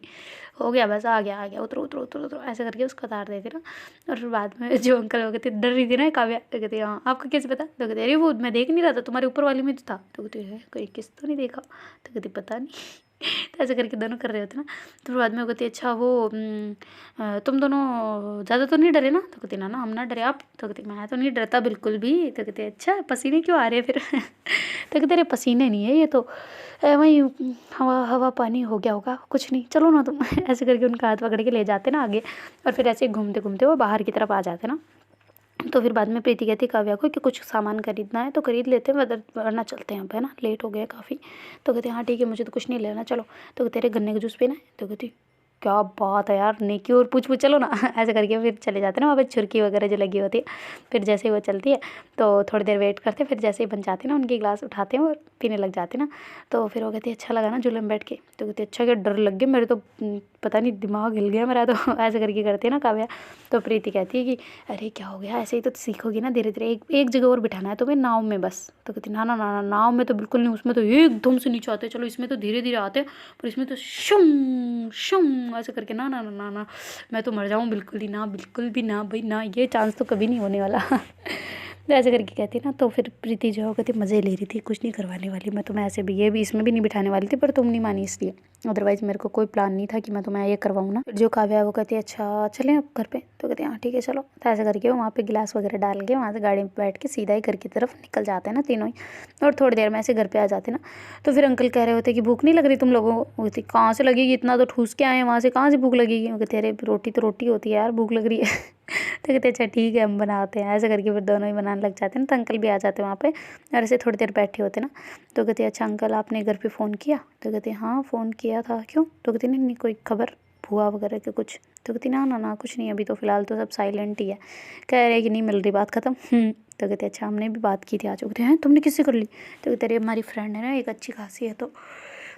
हो गया बस आ गया उतरो उतरो उतरो उतरो, ऐसे करके उसको उतार देती ना। और फिर बाद में जो अंकल वो कहते डर रही थी ना काव्या। तो कहती हाँ आपको कैसे पता। तो कहते अरे वो मैं देख नहीं रहा था, तुम्हारे ऊपर वाली में तो था। तो कहती है कोई किस तो नहीं देखा। तो कहती पता नहीं तो ऐसे करके दोनों कर रहे होते ना। तो फिर बाद में वो कहती अच्छा वो तुम दोनों ज़्यादा तो नहीं डरे ना। तो कहती ना हम ना डरे आप। तो कहती मैं तो नहीं डरता बिल्कुल भी। तो कहते अच्छा पसीने क्यों आ रहे हैं फिर तो कहते अरे पसीने नहीं है ये तो वहीं हवा हवा पानी हो गया होगा, कुछ नहीं चलो ना तुम ऐसे करके उनका हाथ पकड़ के ले जाते ना आगे। और फिर ऐसे घूमते घूमते वो बाहर की तरफ आ जाते ना। तो फिर बाद में प्रीति कहती काव्या को कि कुछ सामान खरीदना है तो खरीद लेते हैं, वरना चलते हैं अब है ना, लेट हो गया काफ़ी। तो कहते हाँ ठीक है मुझे तो कुछ नहीं लेना चलो। तो तेरे गन्ने का जूस पीना है। तो कहती क्या बात है यार, नेकी और पूछ चलो ना ऐसे करके फिर चले जाते हैं ना, वहाँ पे छुरकी वगैरह जो लगी होती है। फिर जैसे ही वो चलती है तो थोड़ी देर वेट करते, फिर जैसे ही बन जाते ना उनकी गिलास उठाते हैं और पीने लग जाते ना। तो फिर वो कहती अच्छा लगा ना झूले में बैठ के। तो कहती अच्छा क्या डर लग गया मेरे तो, पता नहीं दिमाग हिल गया मेरा तो ऐसे करके करते हैं ना काव्या। तो प्रीति कहती है कि अरे क्या हो गया, ऐसे ही तो सीखोगी ना धीरे धीरे, एक जगह और बिठाना है तुम्हें नाव में बस। तो कहती ना ना ना ना नाव में तो बिल्कुल नहीं, उसमें तो एकदम से नीचे आते, चलो इसमें तो धीरे धीरे आते, पर इसमें तो शुम शुम ऐसे करके ना ना ना ना ना मैं तो मर जाऊँ बिल्कुल ही ना, बिल्कुल भी ना भाई ना, ये चांस तो कभी नहीं होने वाला तो ऐसे करके कहती ना। तो फिर प्रीति जो कहती मज़े ले रही थी, कुछ नहीं करवाने वाली मैं तुम्हें, ऐसे भी ये भी इसमें भी नहीं बिठाने वाली थी पर तुम नहीं मानी इसलिए, अदरवाइज़ मेरे को कोई प्लान नहीं था कि मैं तुम्हें ये करवाऊँ ना। जो काव्या है वो कहती है अच्छा चलें अब घर पे। तो कहते हैं हाँ ठीक है चलो। तो ऐसे करके वहाँ पे गिलास वगैरह डाल के वहाँ से गाड़ी में बैठ के सीधा ही घर की तरफ निकल जाते हैं ना तीनों ही। और थोड़ी देर में ऐसे घर पे आ जाते ना। तो फिर अंकल कह रहे होते कि भूख नहीं लग रही तुम लोगों को। वो कहती कहाँ से लगेगी, इतना तो ठूस के आए हैं वहाँ से, कहाँ से भूख लगेगी। वो कहते अरे रोटी तो रोटी होती है यार, भूख लग रही है तो कहते अच्छा ठीक है हम बनाते हैं। ऐसे करके फिर दोनों ही बनाने लग जाते हैं ना। तो अंकल भी आ जाते हैं वहाँ पे और ऐसे थोड़ी देर बैठे होते ना। तो कहते अच्छा अंकल आपने घर पे फ़ोन किया। तो कहते हाँ फ़ोन किया था, क्यों। तो कहते नहीं कोई खबर भूआ वगैरह के कुछ। तो कहती ना ना ना कुछ नहीं, अभी तो फ़िलहाल तो सब साइलेंट ही है, कह रहे कि नहीं मिल रही बात ख़त्म। तो कहते अच्छा हमने भी बात की थी आज। कहते हैं तुमने किससे कर ली। तो कहते अरे हमारी फ्रेंड है ना एक अच्छी खासी है, तो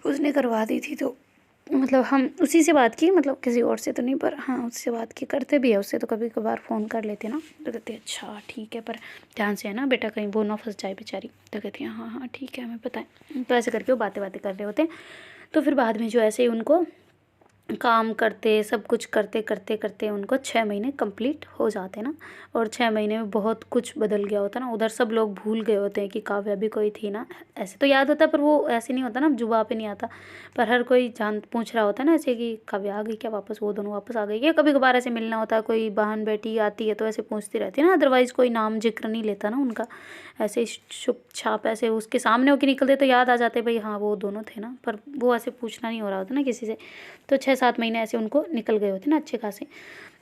उसने करवा दी थी, तो मतलब हम उसी से बात की, मतलब किसी और से तो नहीं, पर हाँ उससे बात की, करते भी है उससे तो कभी कभार फ़ोन कर लेते ना। तो कहते अच्छा ठीक है पर ध्यान से है ना बेटा, कहीं वो ना फंस जाए बेचारी। तो कहती हैं हाँ हाँ ठीक है हमें पता है। तो ऐसे करके वो बातें कर रहे होते हैं। तो फिर बाद में जो ऐसे ही उनको काम करते सब कुछ करते करते करते उनको 6 महीने कंप्लीट हो जाते ना। और 6 महीने में बहुत कुछ बदल गया होता ना, उधर सब लोग भूल गए होते हैं कि काव्या भी कोई थी ना। ऐसे तो याद होता है पर वो ऐसे नहीं होता ना, जुबान पे नहीं आता, पर हर कोई जान पूछ रहा होता है ना ऐसे कि काव्या आ गई क्या वापस, वो दोनों वापस आ गई क्या। कभी कभार ऐसे मिलना होता है, कोई बहन बेटी आती है तो ऐसे पूछती रहती है ना, अदरवाइज़ कोई नाम जिक्र नहीं लेता ना उनका, ऐसे चुप छाप ऐसे उसके सामने होके निकलते तो याद आ जाते भाई हाँ वो दोनों थे ना, पर वो ऐसे पूछना नहीं हो रहा होता ना किसी से। तो 6-7 महीने ऐसे उनको निकल गए होते ना अच्छे खासे।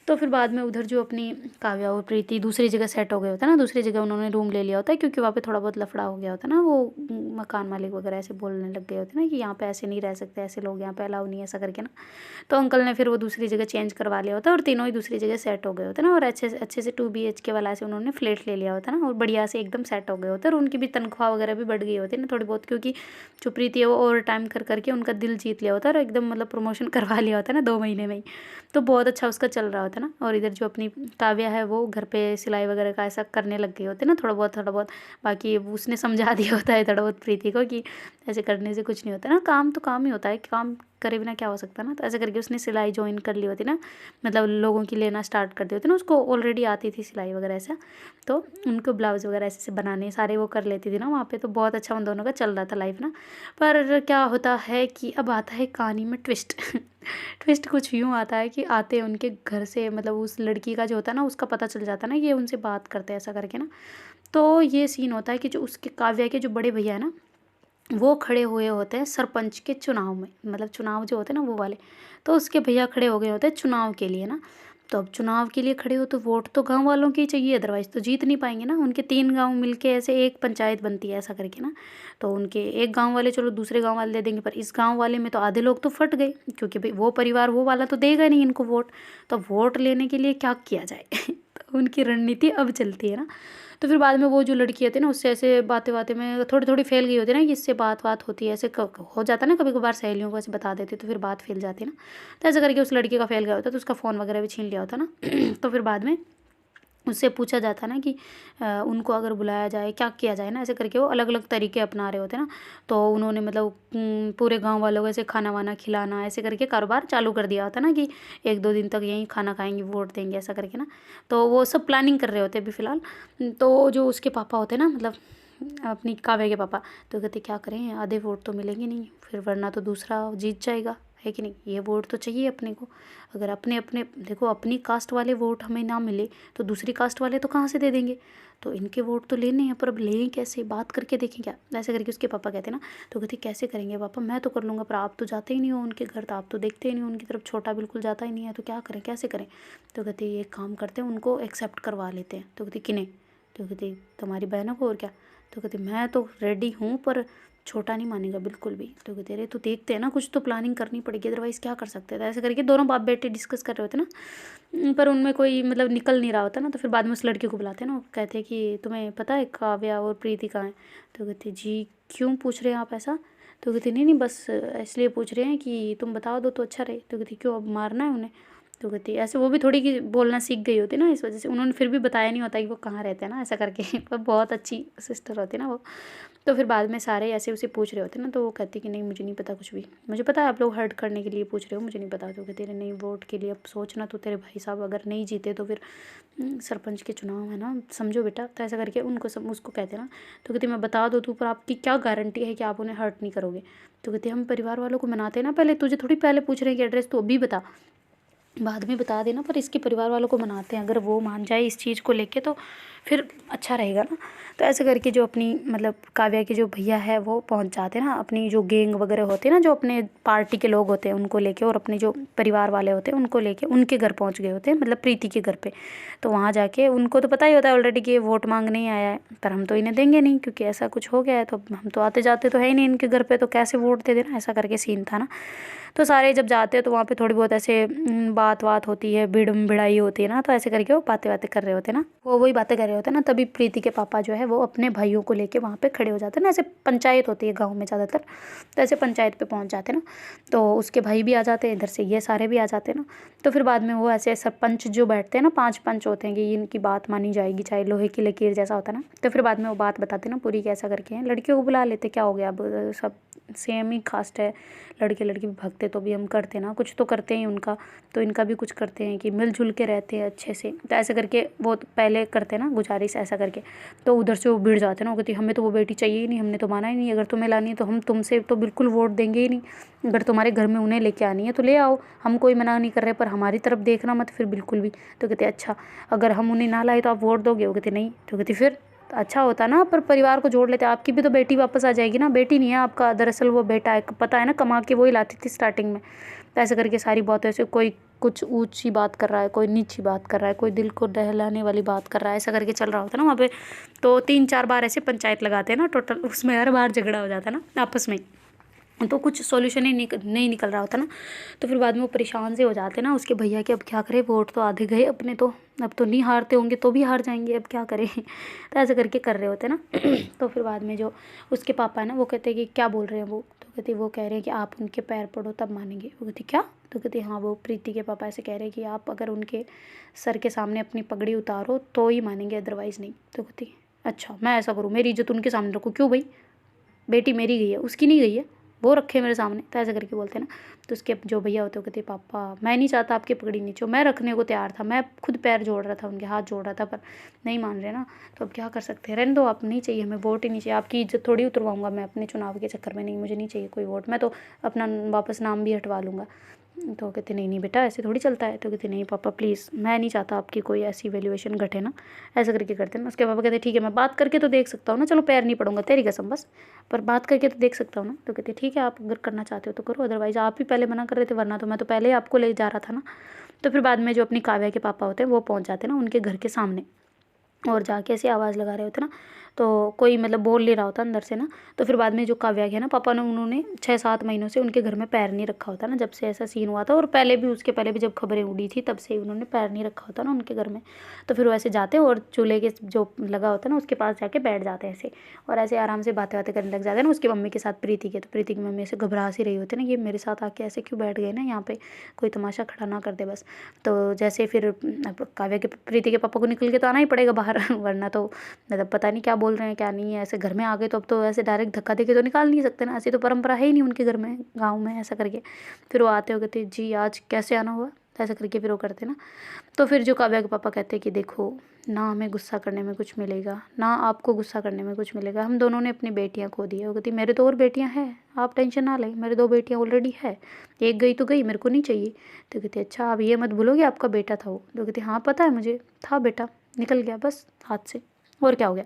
तो फिर बाद में उधर जो अपनी काव्या और प्रीति दूसरी जगह सेट हो गए होते हैं ना, दूसरी जगह उन्होंने रूम ले लिया होता है, क्योंकि वहाँ पे थोड़ा बहुत लफड़ा हो गया होता है ना, वो मकान मालिक वगैरह ऐसे बोलने लग गए होते हैं ना कि यहाँ पे ऐसे नहीं रह सकते, ऐसे लोग यहाँ पे अलाउ नहीं है, ऐसा करके ना। तो अंकल ने फिर वो दूसरी जगह चेंज करवा लिया होता है और तीनों ही दूसरी जगह सेट हो गए होते हैं ना, और अच्छे से 2 BHK वाला से उन्होंने फ्लैट ले लिया होता है ना, और बढ़िया से एकदम सेट हो गए होते हैं, और उनकी भी तनख्वाह वगैरह भी बढ़ गई होती है ना थोड़ी बहुत, क्योंकि जो प्रीति है वो ओवर टाइम कर करके उनका दिल जीत लिया होता है और एकदम मतलब प्रमोशन करवा लिया होता है ना 2 महीने में ही। तो बहुत अच्छा उसका चल रहा होता है ना। और इधर जो अपनी काव्या है वो घर पे सिलाई वगैरह का ऐसा करने लग गई होती है ना, थोड़ा बहुत। बाकी उसने समझा दिया होता है थोड़ा बहुत प्रीति को कि ऐसे करने से कुछ नहीं होता ना, काम तो काम ही होता है, काम करे बिना क्या हो सकता है ना। तो ऐसे करके उसने सिलाई ज्वाइन कर ली होती ना, मतलब लोगों की लेना स्टार्ट कर दी होती ना, उसको ऑलरेडी आती थी सिलाई वगैरह ऐसा, तो उनको ब्लाउज वगैरह ऐसे ऐसे बनाने सारे वो कर लेती थी ना वहाँ पे। तो बहुत अच्छा उन दोनों का चल रहा था लाइफ ना। पर क्या होता है कि अब आता है कहानी में ट्विस्ट। ट्विस्ट कुछ यूँ आता है कि आते उनके घर से, मतलब उस लड़की का जो होता है ना उसका पता चल जाता है ना, ये उनसे बात करते हैं ऐसा करके ना। तो ये सीन होता है कि जो उसके काव्या के जो बड़े भैया है ना, वो खड़े हुए होते हैं सरपंच के चुनाव में, मतलब चुनाव जो होते हैं ना वो वाले। तो उसके भैया खड़े हो गए होते हैं चुनाव के लिए ना। तो अब चुनाव के लिए खड़े हो तो वोट तो गांव वालों के ही चाहिए, अदरवाइज़ तो जीत नहीं पाएंगे ना। उनके 3 गांव मिलके ऐसे एक पंचायत बनती है ऐसा करके ना। तो उनके एक गांव वाले चलो दूसरे गांव वाले दे देंगे, पर इस गांव वाले में तो आधे लोग तो फट गए, क्योंकि भाई वो परिवार वो वाला तो देगा नहीं इनको वोट। तो वोट लेने के लिए क्या किया जाए। तो उनकी रणनीति अब चलती है ना। तो फिर बाद में वो जो लड़की होती है ना उससे ऐसे बातें बातें में थोड़ी थोड़ी फैल गई होती है ना, कि इससे बात होती है ऐसे हो जाता है ना, कभी कभार सहेलियों को ऐसे बता देती तो फिर बात फैल जाती है ना। तो ऐसे करके उस लड़के का फैल गया होता है, तो उसका फ़ोन वगैरह भी छीन लिया होता ना। तो फिर बाद में उससे पूछा जाता ना कि उनको अगर बुलाया जाए क्या किया जाए ना, ऐसे करके वो अलग अलग तरीके अपना रहे होते ना। तो उन्होंने मतलब पूरे गांव वालों को ऐसे खाना वाना खिलाना ऐसे करके कारोबार चालू कर दिया होता ना, कि 1-2 दिन तक यहीं खाना खाएंगे वोट देंगे ऐसा करके ना। तो वो सब प्लानिंग कर रहे होते अभी फ़िलहाल। तो जो उसके पापा होते ना, मतलब अपनी काव्या के पापा, तो कहते क्या करें, आधे वोट तो मिलेंगे नहीं फिर, वरना तो दूसरा जीत जाएगा, है कि नहीं। ये वोट तो चाहिए अपने को। अगर अपने अपने देखो अपनी कास्ट वाले वोट हमें ना मिले तो दूसरी कास्ट वाले तो कहाँ से दे देंगे। तो इनके वोट तो लेने हैं, पर अब लें कैसे, बात करके देखें क्या, ऐसे करके उसके पापा कहते ना। तो कहते कैसे करेंगे पापा, मैं तो कर लूँगा, पर आप तो जाते ही नहीं हो उनके घर, तो आप तो देखते ही नहीं हो उनकी तरफ, छोटा बिल्कुल जाता ही नहीं है, तो क्या करें कैसे करें। तो कहते ये काम करते हैं, उनको एक्सेप्ट करवा लेते हैं। तो कहते किन्हें, तो कहते तुम्हारी बहनों को, और क्या। तो कहते मैं तो रेडी हूँ, पर छोटा नहीं मानेगा बिल्कुल भी। तो कहते रहे तो देखते हैं ना, कुछ तो प्लानिंग करनी पड़ेगी, अदरवाइज़ क्या कर सकते थे। ऐसे करके दोनों बाप बेटे डिस्कस कर रहे होते ना, पर उनमें कोई मतलब निकल नहीं रहा होता ना। तो फिर बाद में उस लड़के को बुलाते हैं ना, वो कहते हैं कि तुम्हें पता है काव्या और प्रीति कहाँ है। तो कहते जी क्यों पूछ रहे हैं आप ऐसा। तो कहते नहीं नहीं बस इसलिए पूछ रहे हैं कि तुम बता दो तो अच्छा रहे। तो कहती क्यों अब मारना है उन्हें। तो कहती ऐसे वो भी थोड़ी की बोलना सीख गई होती ना, इस वजह से उन्होंने फिर भी बताया नहीं होता कि वो कहाँ रहते हैं ना, ऐसा करके। पर बहुत अच्छी सिस्टर होती है ना वो। तो फिर बाद में सारे ऐसे उसे पूछ रहे होते ना, तो वो कहती कि नहीं मुझे नहीं पता कुछ भी, मुझे पता है आप लोग हर्ट करने के लिए पूछ रहे हो, मुझे नहीं पता। तो कहते नहीं वोट के लिए अब सोचना, तो तेरे भाई साहब अगर नहीं जीते तो फिर सरपंच के चुनाव है ना, समझो बेटा। तो ऐसा करके उनको सब उसको कहते ना। तो कहते मैं बता दो तू, पर आपकी क्या गारंटी है कि आप उन्हें हर्ट नहीं करोगे। तो कहते हम परिवार वालों को मनाते हैं ना, पहले तुझे थोड़ी पहले पूछ रहे हैं कि एड्रेस तो अभी बता, बाद में बता देना, पर इसके परिवार वालों को मनाते हैं, अगर वो मान जाए इस चीज़ को लेके तो फिर अच्छा रहेगा ना। तो ऐसे करके जो अपनी मतलब काव्या के जो भैया है वो पहुंच जाते हैं ना, अपनी जो गैंग वगैरह होते हैं ना, जो अपने पार्टी के लोग होते हैं उनको लेके, और अपने जो परिवार वाले होते हैं उनको लेके उनके घर पहुंच गए होते हैं, मतलब प्रीति के घर पे। तो वहाँ जाके उनको तो पता ही होता है ऑलरेडी कि ये वोट मांगने ही आया है, पर हम तो इन्हें देंगे नहीं क्योंकि ऐसा कुछ हो गया है, तो हम तो आते जाते तो है ही नहीं इनके घर पे, तो कैसे वोट दे देना, ऐसा करके सीन था ना। तो सारे जब जाते हैं तो वहाँ पे थोड़ी बहुत ऐसे बात होती है, भिड़ाई होती है ना। तो ऐसे करके वो बातें कर रहे होते हैं ना, वो वही बातें कर रहे होते हैं ना। तभी प्रीति के पापा जो है वो अपने भाइयों को लेके वहाँ पे खड़े हो जाते हैं ना, ऐसे पंचायत होती है गाँव में ज़्यादातर, तो ऐसे पंचायत पे पहुँच जाते हैं ना। तो उसके भाई भी आ जाते हैं, इधर से ये सारे भी आ जाते हैं ना। तो फिर बाद में वो ऐसे सरपंच जो बैठते हैं ना, 5 पंच होते हैं कि इनकी बात मानी जाएगी, चाहे लोहे की लकीर जैसा होता है ना। तो फिर बाद में वो बात बताते हैं ना पूरी, कैसा करके हैं, लड़कियों को बुला लेते, क्या हो गया अब सब सेम ही कास्ट है, लड़के लड़की भी भगते तो भी हम करते ना, कुछ तो करते हैं उनका, तो इनका भी कुछ करते हैं कि मिलजुल के रहते हैं अच्छे से। तो ऐसे करके वो पहले करते ना गुजारिश ऐसा करके। तो उधर से वो भिड़ जाते ना, वो कहती हमें तो वो बेटी चाहिए ही नहीं, हमने तो माना ही नहीं, अगर तुम्हें लानी है तो हम तुमसे तो बिल्कुल वोट देंगे ही नहीं, अगर तुम्हारे घर में उन्हें लेके आनी है तो ले आओ, हम कोई मना नहीं कर रहे, पर हमारी तरफ देखना मत फिर बिल्कुल भी। तो कहते अच्छा अगर हम उन्हें ना लाए तो आप वोट दोगे। वो कहते नहीं। तो कहती फिर तो अच्छा होता ना, पर परिवार को जोड़ लेते, आपकी भी तो बेटी वापस आ जाएगी ना, बेटी नहीं है आपका दरअसल वो बेटा है, पता है ना, कमा के वही लाती थी स्टार्टिंग में। तो ऐसे करके सारी बातें, ऐसे कोई कुछ ऊँची बात कर रहा है, कोई नीची बात कर रहा है, कोई दिल को दहलाने वाली बात कर रहा है, ऐसा करके चल रहा होता है ना वहाँ पे। तो 3-4 बार ऐसे पंचायत लगाते हैं ना टोटल, उसमें हर बार झगड़ा हो जाता है ना आपस में, तो कुछ सॉल्यूशन ही नहीं निकल रहा होता ना। तो फिर बाद में वो परेशान से हो जाते ना उसके भैया कि अब क्या करें, वोट तो आधे गए अपने, तो अब तो नहीं हारते होंगे तो भी हार जाएंगे, अब क्या करें। तो ऐसे करके कर रहे होते ना। तो फिर बाद में जो उसके पापा है ना वो कहते हैं कि क्या बोल रहे हैं वो, तो कहते वो कह रहे हैं कि आप उनके पैर पड़ो तब मानेंगे। वो कहती क्या, तो कहती हाँ वो प्रीति के पापा ऐसे कह रहे हैं कि आप अगर उनके सर के सामने अपनी पगड़ी उतारो तो ही मानेंगे, अदरवाइज़ नहीं। तो कहती अच्छा मैं ऐसा करूँ, मेरी इज्जत उनके सामने रखूँ, क्यों भाई, बेटी मेरी गई है उसकी नहीं गई है, वो रखे मेरे सामने। तो ऐसा करके बोलते हैं ना। तो उसके जो भैया होते हैं कहते पापा मैं नहीं चाहता आपकी पगड़ी नीचे, मैं रखने को तैयार था, मैं खुद पैर जोड़ रहा था उनके, हाथ जोड़ रहा था, पर नहीं मान रहे ना, तो अब क्या कर सकते हैं, रहने दो आप, नहीं चाहिए हमें वोट ही नहीं चाहिए, आपकी इज्जत थोड़ी उतरवाऊंगा मैं अपने चुनाव के चक्कर में, नहीं मुझे नहीं चाहिए कोई वोट, मैं तो अपना वापस नाम भी हटवा लूँगा। तो कहते नहीं नहीं बेटा ऐसे थोड़ी चलता है। तो कहते नहीं पापा प्लीज़, मैं नहीं चाहता आपकी कोई ऐसी वैल्यूएशन घटे ना, ऐसा करके करते हैं ना। उसके पापा कहते ठीक है मैं बात करके तो देख सकता हूँ ना, चलो पैर नहीं पड़ूंगा तेरी कसम बस, पर बात करके तो देख सकता हूँ ना। तो कहते ठीक है आप अगर करना चाहते हो तो करो, अदरवाइज़ आप ही पहले मना कर रहे थे, वरना तो मैं तो पहले ही आपको ले जा रहा था ना। तो फिर बाद में जो अपनी काव्या के पापा होते हैं वो पहुँच जाते हैं ना उनके घर के सामने, और जाके ऐसे आवाज़ लगा रहे होते ना, तो कोई मतलब बोल नहीं रहा होता अंदर से ना। तो फिर बाद में जो काव्या है ना पापा ने, उन्होंने 6-7 महीनों से उनके घर में पैर नहीं रखा होता ना, जब से ऐसा सीन हुआ था, और पहले भी उसके पहले भी जब खबरें उड़ी थी तब से ही उन्होंने पैर नहीं रखा होता ना उनके घर में। तो फिर वो ऐसे जाते हैं और चूल्हे के जो लगा होता है ना उसके पास जाके बैठ जाते हैं ऐसे, और ऐसे आराम से बातें बातें करने लग जाते हैं ना उसकी मम्मी के साथ प्रीति के। तो प्रीति की मम्मी ऐसे घबरा सी रही होती है ना, ये मेरे साथ आके ऐसे क्यों बैठ गए ना यहाँ पे, कोई तमाशा खड़ा ना कर दे बस। तो जैसे फिर अब काव्या के प्रीति के पापा को निकल के तो आना ही पड़ेगा बाहर, वरना तो मतलब पता नहीं क्या बोल रहे हैं क्या नहीं है, ऐसे घर में आ गए तो अब तो ऐसे डायरेक्ट धक्का देके तो निकाल नहीं सकते ना, ऐसी तो परंपरा है ही नहीं उनके घर में, गाँव में। ऐसा करके फिर वो आते हो कहते जी आज कैसे आना हुआ, ऐसा करके फिर वो करते ना। तो फिर जो काव्या के पापा कहते हैं कि देखो ना हमें गुस्सा करने में कुछ मिलेगा, ना आपको गुस्सा करने में कुछ मिलेगा, हम दोनों ने अपनी बेटियां खो दी है। वो कहती मेरे तो और बेटियां हैं, आप टेंशन ना लें, मेरे 2 बेटियां ऑलरेडी है, एक गई तो गई, मेरे को नहीं चाहिए। तो कहते अच्छा आप ये मत भूलोगे आपका बेटा था वो। तो कहती हाँ पता है मुझे, था बेटा, निकल गया बस हाथ से, और क्या हो गया।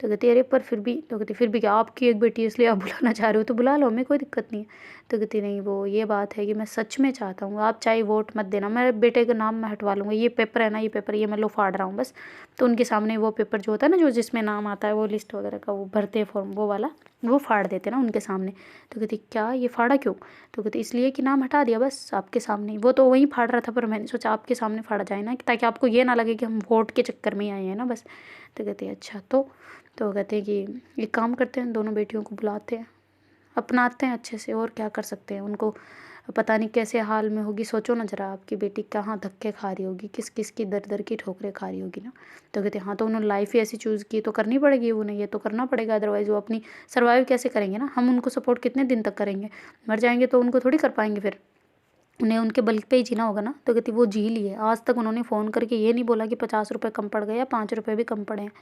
तो कहती अरे पर फिर भी, तो कहती फिर भी क्या, आपकी एक बेटी है इसलिए आप बुलाना चाह रहे हो तो बुला लो, हमें कोई दिक्कत नहीं है। तो कहती नहीं वो ये बात है कि मैं सच में चाहता हूँ, आप चाहे वोट मत देना, मेरे बेटे का नाम मैं हटवा लूँगा, ये पेपर है ना, ये पेपर ये मैं लो फाड़ रहा हूँ बस। तो उनके सामने वो पेपर जो होता है ना जो जिसमें नाम आता है वो लिस्ट वगैरह का वो भरते फॉर्म, वो वाला वो फाड़ देते ना उनके सामने। तो कहती क्या ये फाड़ा क्यों। तो कहती इसलिए कि नाम हटा दिया बस आपके सामने, वो तो वहीं फाड़ रहा था पर मैंने सोचा आपके सामने फाड़ा जाए ना, ताकि आपको ये ना लगे कि हम वोट के चक्कर में ही आए हैं ना बस। तो कहती अच्छा तो कहते हैं कि एक काम करते हैं, दोनों बेटियों को बुलाते हैं, अपनाते हैं अच्छे से, और क्या कर सकते हैं। उनको पता नहीं कैसे हाल में होगी, सोचो ना जरा आपकी बेटी कहाँ धक्के खा रही होगी, किस किस की दर दर की ठोकरें खा रही होगी ना। तो कहते हैं हाँ तो उन्होंने लाइफ ही ऐसी चूज़ की तो करनी पड़ेगी, उन्हें ये तो करना पड़ेगा, अदरवाइज़ वो अपनी सर्वाइव कैसे करेंगे ना, हम उनको सपोर्ट कितने दिन तक करेंगे, मर जाएंगे तो उनको थोड़ी कर पाएंगे फिर, उन्हें उनके बल पे ही जीना होगा ना। तो कहती वो जी लिए, आज तक उन्होंने फ़ोन करके ये नहीं बोला कि 50 रुपये कम पड़ गए या 5 रुपये भी कम पड़े हैं,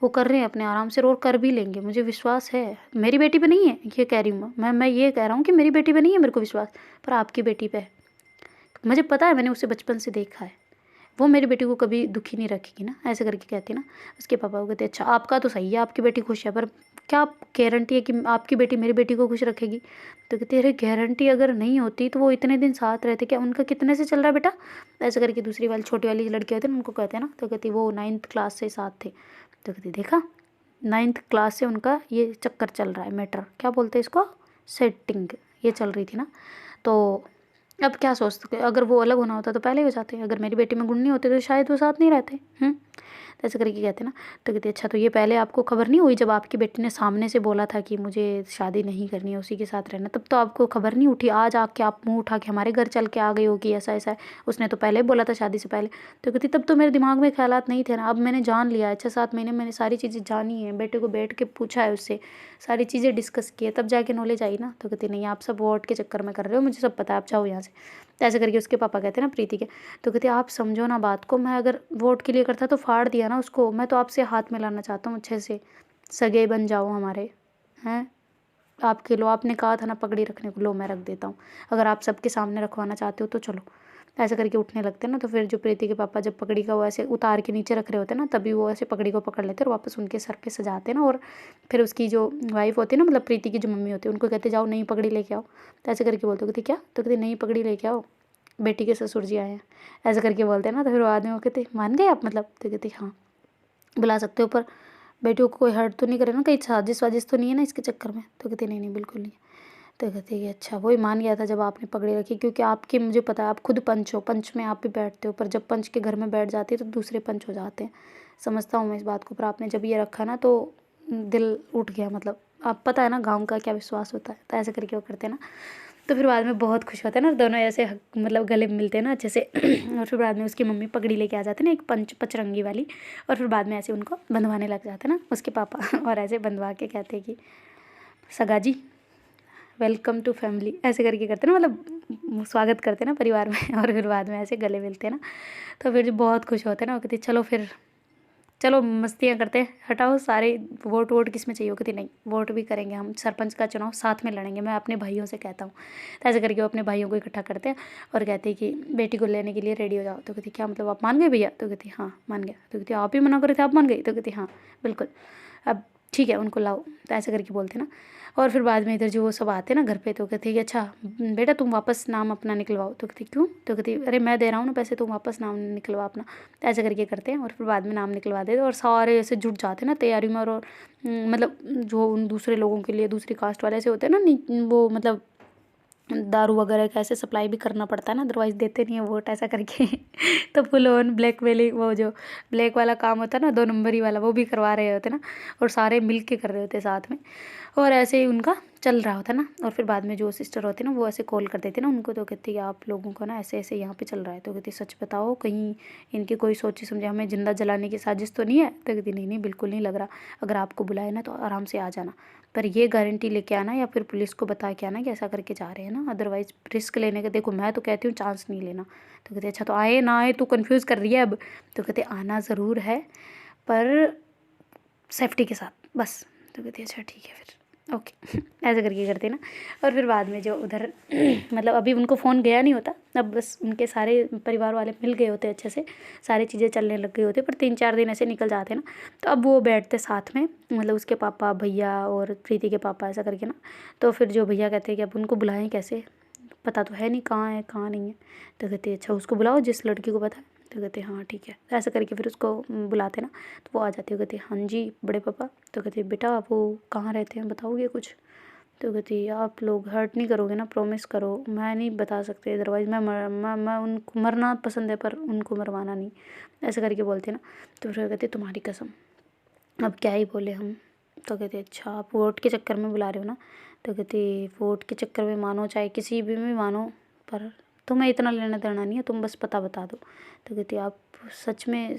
वो कर रहे हैं अपने आराम से, और कर भी लेंगे, मुझे विश्वास है। मेरी बेटी पे नहीं है ये कह रही हूँ मैं ये कह रहा हूँ कि मेरी बेटी पे नहीं है मेरे को विश्वास, पर आपकी बेटी पे है, मुझे पता है, मैंने उसे बचपन से देखा है, वो मेरी बेटी को कभी दुखी नहीं रखेगी ना, ऐसे करके कहती ना। उसके पापा को कहते अच्छा आपका तो सही है, आपकी बेटी खुश है, पर क्या गारंटी है कि आपकी बेटी मेरी बेटी को खुश रखेगी। तो कहती अरे गारंटी अगर नहीं होती तो वो इतने दिन साथ रहते, क्या उनका कितने से चल रहा है बेटा। ऐसे करके दूसरी वाली छोटी वाली लड़की होती है ना उनको कहते हैं ना। तो कहती वो 9th क्लास से साथ थे। तो कहती देखा 9th क्लास से उनका ये चक्कर चल रहा है, मैटर क्या बोलते हैं इसको, सेटिंग, ये चल रही थी ना। तो अब क्या सोचते, अगर वो अलग होना होता तो पहले हो जाते, अगर मेरी बेटी में गुण नहीं होते तो शायद वो साथ नहीं रहते। तो ऐसे करके कहते ना। तो कहते अच्छा तो ये पहले आपको खबर नहीं हुई जब आपकी बेटी ने सामने से बोला था कि मुझे शादी नहीं करनी है, उसी के साथ रहना, तब तो आपको खबर नहीं उठी, आज आके आप मुंह उठा के हमारे घर चल के आ गई हो कि ऐसा ऐसा है, उसने तो पहले बोला था शादी से पहले। तो कहती तब तो मेरे दिमाग में ख्यालात नहीं थे ना, अब मैंने जान लिया है, 6-7 महीने मैंने सारी चीज़ें जानी है, बेटे को बैठ के पूछा है उससे, सारी चीज़ें डिस्कस की है, तब जाके नॉलेज आई ना। तो कहती नहीं आप सब वोट के चक्कर में कर रहे हो, मुझे सब पता है, आप जाओ यहाँ से। तो ऐसे करके उसके पापा कहते हैं ना प्रीति के। तो कहते आप समझो ना बात को, मैं अगर वोट के लिए करता तो फाड़ दिया ना उसको, मैं तो आपसे हाथ मिलाना चाहता हूँ अच्छे से, सगे बन जाओ हमारे, हैं आपके लो, आपने कहा था ना पगड़ी रखने को, लो मैं रख देता हूँ, अगर आप सबके सामने रखवाना चाहते हो तो चलो। ऐसे करके उठने लगते हैं ना। तो फिर जो प्रीति के पापा जब पगड़ी का वो ऐसे उतार के नीचे रख रहे होते हैं ना, तभी वो ऐसे पगड़ी को पकड़ लेते हैं और वापस उनके सर पे सजाते हैं ना। और फिर उसकी जो वाइफ होती है ना, मतलब प्रीति की जो मम्मी होती है, उनको कहते जाओ नई पगड़ी लेके आओ। तो ऐसे करके बोलते, कहते क्या? तो कहते नई पगड़ी लेके आओ, बेटी के ससुर जी आए हैं, ऐसे करके बोलते हैं ना। तो फिर बाद में वो कहते मान गए आप मतलब? तो कहते हाँ बुला सकते हो, पर बेटियों को कोई हर्ट तो नहीं करे ना, कहीं साजिश वाजिश तो नहीं है ना इसके चक्कर में? तो कहते नहीं नहीं बिल्कुल नहीं। तो कहते कि अच्छा वही मान गया था जब आपने पगड़ी रखी, क्योंकि आपकी मुझे पता है आप खुद पंच हो, पंच में आप भी बैठते हो, पर जब पंच के घर में बैठ जाती है तो दूसरे पंच हो जाते हैं। समझता हूँ मैं इस बात को, पर आपने जब ये रखा ना तो दिल उठ गया, मतलब आप पता है ना गाँव का क्या विश्वास होता है। तो ऐसे करके वो करते हैं ना। तो फिर बाद में बहुत खुश होते हैं ना दोनों, ऐसे मतलब गले मिलते हैं ना अच्छे से। और फिर बाद में उसकी मम्मी पगड़ी लेके आ जाते हैं ना, एक पचरंगी वाली। और फिर बाद में ऐसे उनको बंधवाने लग जाते हैं ना उसके पापा। और ऐसे बंधवा के कहते हैं कि सगा जी वेलकम टू फैमिली, ऐसे करके करते हैं ना, मतलब स्वागत करते हैं ना परिवार में। और फिर बाद में ऐसे गले मिलते हैं ना। तो फिर जो बहुत खुश होते हैं ना, वो कहते चलो फिर चलो मस्तियाँ करते हैं, हटाओ सारे वोट वोट किस में चाहिए? कहती नहीं वोट भी करेंगे हम, सरपंच का चुनाव साथ में लड़ेंगे, मैं अपने भाइयों से कहता हूँ। तो ऐसे करके वो अपने भाइयों को इकट्ठा करते हैं और कहते हैं कि बेटी को लेने के लिए रेडी हो जाओ। तो कहती क्या मतलब आप मान गए भैया? तो कहती हाँ मान गया। तो कहती आप ही मना करे थे, आप मान गई? तो कहती हाँ बिल्कुल, अब ठीक है उनको लाओ। तो ऐसे करके बोलते ना। और फिर बाद में इधर जो वो सब आते ना घर पे, तो कहते कि अच्छा बेटा तुम वापस नाम अपना निकलवाओ। तो कहती क्यों? तो कहती अरे मैं दे रहा हूँ ना पैसे, तुम वापस नाम निकलवा अपना। तो ऐसे करके करते हैं और फिर बाद में नाम निकलवा देते और सारे ऐसे जुट जाते हैं ना तैयारी में। और मतलब जो उन दूसरे लोगों के लिए दूसरी कास्ट वाले ऐसे होते हैं ना, वो मतलब दारू वगैरह का ऐसे सप्लाई भी करना पड़ता है ना, अदरवाइज़ देते नहीं है वोट, ऐसा करके। तो फुल ऑन ब्लैक मेलिंग, वो जो ब्लैक वाला काम होता है ना 2 नंबरी वाला, वो भी करवा रहे होते ना। और सारे मिल के कर रहे होते साथ में। और ऐसे ही उनका चल रहा होता ना। और फिर बाद में जो सिस्टर होती है ना, वो ऐसे कॉल कर देती ना उनको। तो कहती है आप लोगों को ना ऐसे ऐसे यहाँ पे चल रहा है। तो कहती सच बताओ कहीं इनकी कोई सोची समझे हमें जिंदा जलाने की साजिश तो नहीं है? तो कहती नहीं नहीं बिल्कुल नहीं लग रहा, अगर आपको बुलाए ना तो आराम से आ जाना, पर ये गारंटी लेके आना या फिर पुलिस को बता के आना कि ऐसा करके जा रहे हैं ना, अदरवाइज रिस्क लेने का देखो मैं तो कहती हूँ चांस नहीं लेना। तो कहते अच्छा तो आए ना आए तू कन्फ्यूज़ कर रही है अब? तो कहते आना ज़रूर है पर सेफ्टी के साथ बस। तो कहती अच्छा ठीक है फिर ओके। ऐसे करके करते ना। और फिर बाद में जो उधर मतलब अभी उनको फ़ोन गया नहीं होता, अब बस उनके सारे परिवार वाले मिल गए होते अच्छे से, सारी चीज़ें चलने लग गई होती, पर 3-4 दिन ऐसे निकल जाते ना। तो अब वो बैठते साथ में, मतलब उसके पापा भैया और प्रीति के पापा ऐसा करके ना। तो फिर जो भैया कहते हैं कि अब उनको बुलाएं कैसे, पता तो है नहीं कहाँ है कहाँ नहीं है। तो कहते अच्छा उसको बुलाओ जिस लड़की को पता है। तो कहते हाँ ठीक है। तो ऐसा करके फिर उसको बुलाते ना। तो वो आ जाती है, कहती हाँ जी बड़े पापा। तो कहते बेटा आप वो कहाँ रहते हैं बताओगे कुछ? तो कहती आप लोग हर्ट नहीं करोगे ना, प्रॉमिस करो। मैं नहीं बता सकते अदरवाइज़ मैं उनको मरना पसंद है पर उनको मरवाना नहीं, ऐसा करके बोलते ना। तो फिर कहते तुम्हारी कसम, अब क्या ही बोले हम। तो कहते अच्छा आप वोट के चक्कर में बुला रहे हो ना? तो कहती वोट के चक्कर में मानो चाहे किसी भी में मानो, पर तुम्हें इतना लेना देना नहीं है, तुम बस पता बता दो। तो कहती आप सच में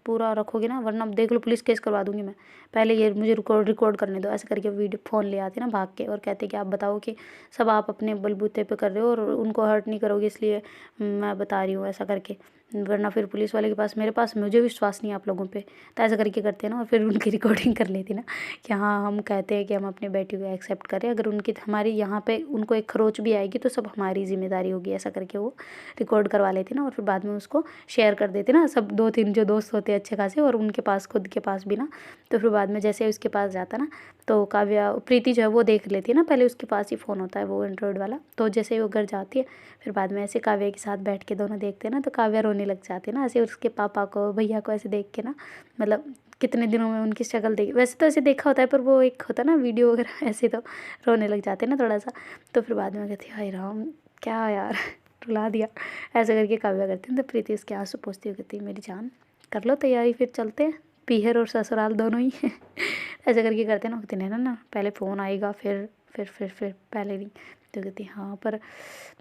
पूरा रखोगे ना, वरना देख लो पुलिस केस करवा दूंगी मैं, पहले ये मुझे रिकॉर्ड करने दो। ऐसे करके वीडियो फ़ोन ले आते ना भाग के और कहते कि आप बताओ कि सब आप अपने बलबूते पे कर रहे हो और उनको हर्ट नहीं करोगे, इसलिए मैं बता रही हूँ ऐसा करके, वरना फिर पुलिस वाले के पास मेरे पास मुझे विश्वास नहीं है आप लोगों पे। तो ऐसा करके करते हैं ना। और फिर उनकी रिकॉर्डिंग कर लेती ना कि हाँ हम कहते हैं कि हम अपने बेटी को एक्सेप्ट करें, अगर उनकी हमारी यहाँ पे उनको एक खरोच भी आएगी तो सब हमारी जिम्मेदारी होगी, ऐसा करके वो रिकॉर्ड करवा लेती ना। और फिर बाद में उसको शेयर कर देती ना सब 2-3 जो दोस्त होते हैं अच्छे खासे, और उनके पास खुद के पास भी ना। तो फिर बाद में जैसे उसके पास जाता ना, तो काव्या प्रीति जो है वो देख लेती है ना, पहले उसके पास ही फ़ोन होता है वो एंड्रॉयड वाला। तो जैसे ही वो घर जाती है, फिर बाद में ऐसे काव्या के साथ बैठ के दोनों देखते हैं ना, तो काव्या रोने लग जाती है ना ऐसे उसके पापा को भैया को ऐसे देख के ना, मतलब कितने दिनों में उनकी शक्ल देखी। वैसे तो ऐसे देखा होता है पर वो एक होता है ना वीडियो वगैरह, ऐसे तो रोने लग जाते हैं ना थोड़ा सा। तो फिर बाद में कहती हाय राम क्या यार रुला दिया, ऐसा करके काव्या करती हैं। तो प्रीति उसके आंसू पोंछती हुई कहती मेरी जान कर लो तैयारी फिर चलते हैं, पीहर और ससुराल दोनों ही। ऐसे करके करते हैं ना। कहते नहीं ना पहले फ़ोन आएगा फिर पहले नहीं। तो कहती हाँ पर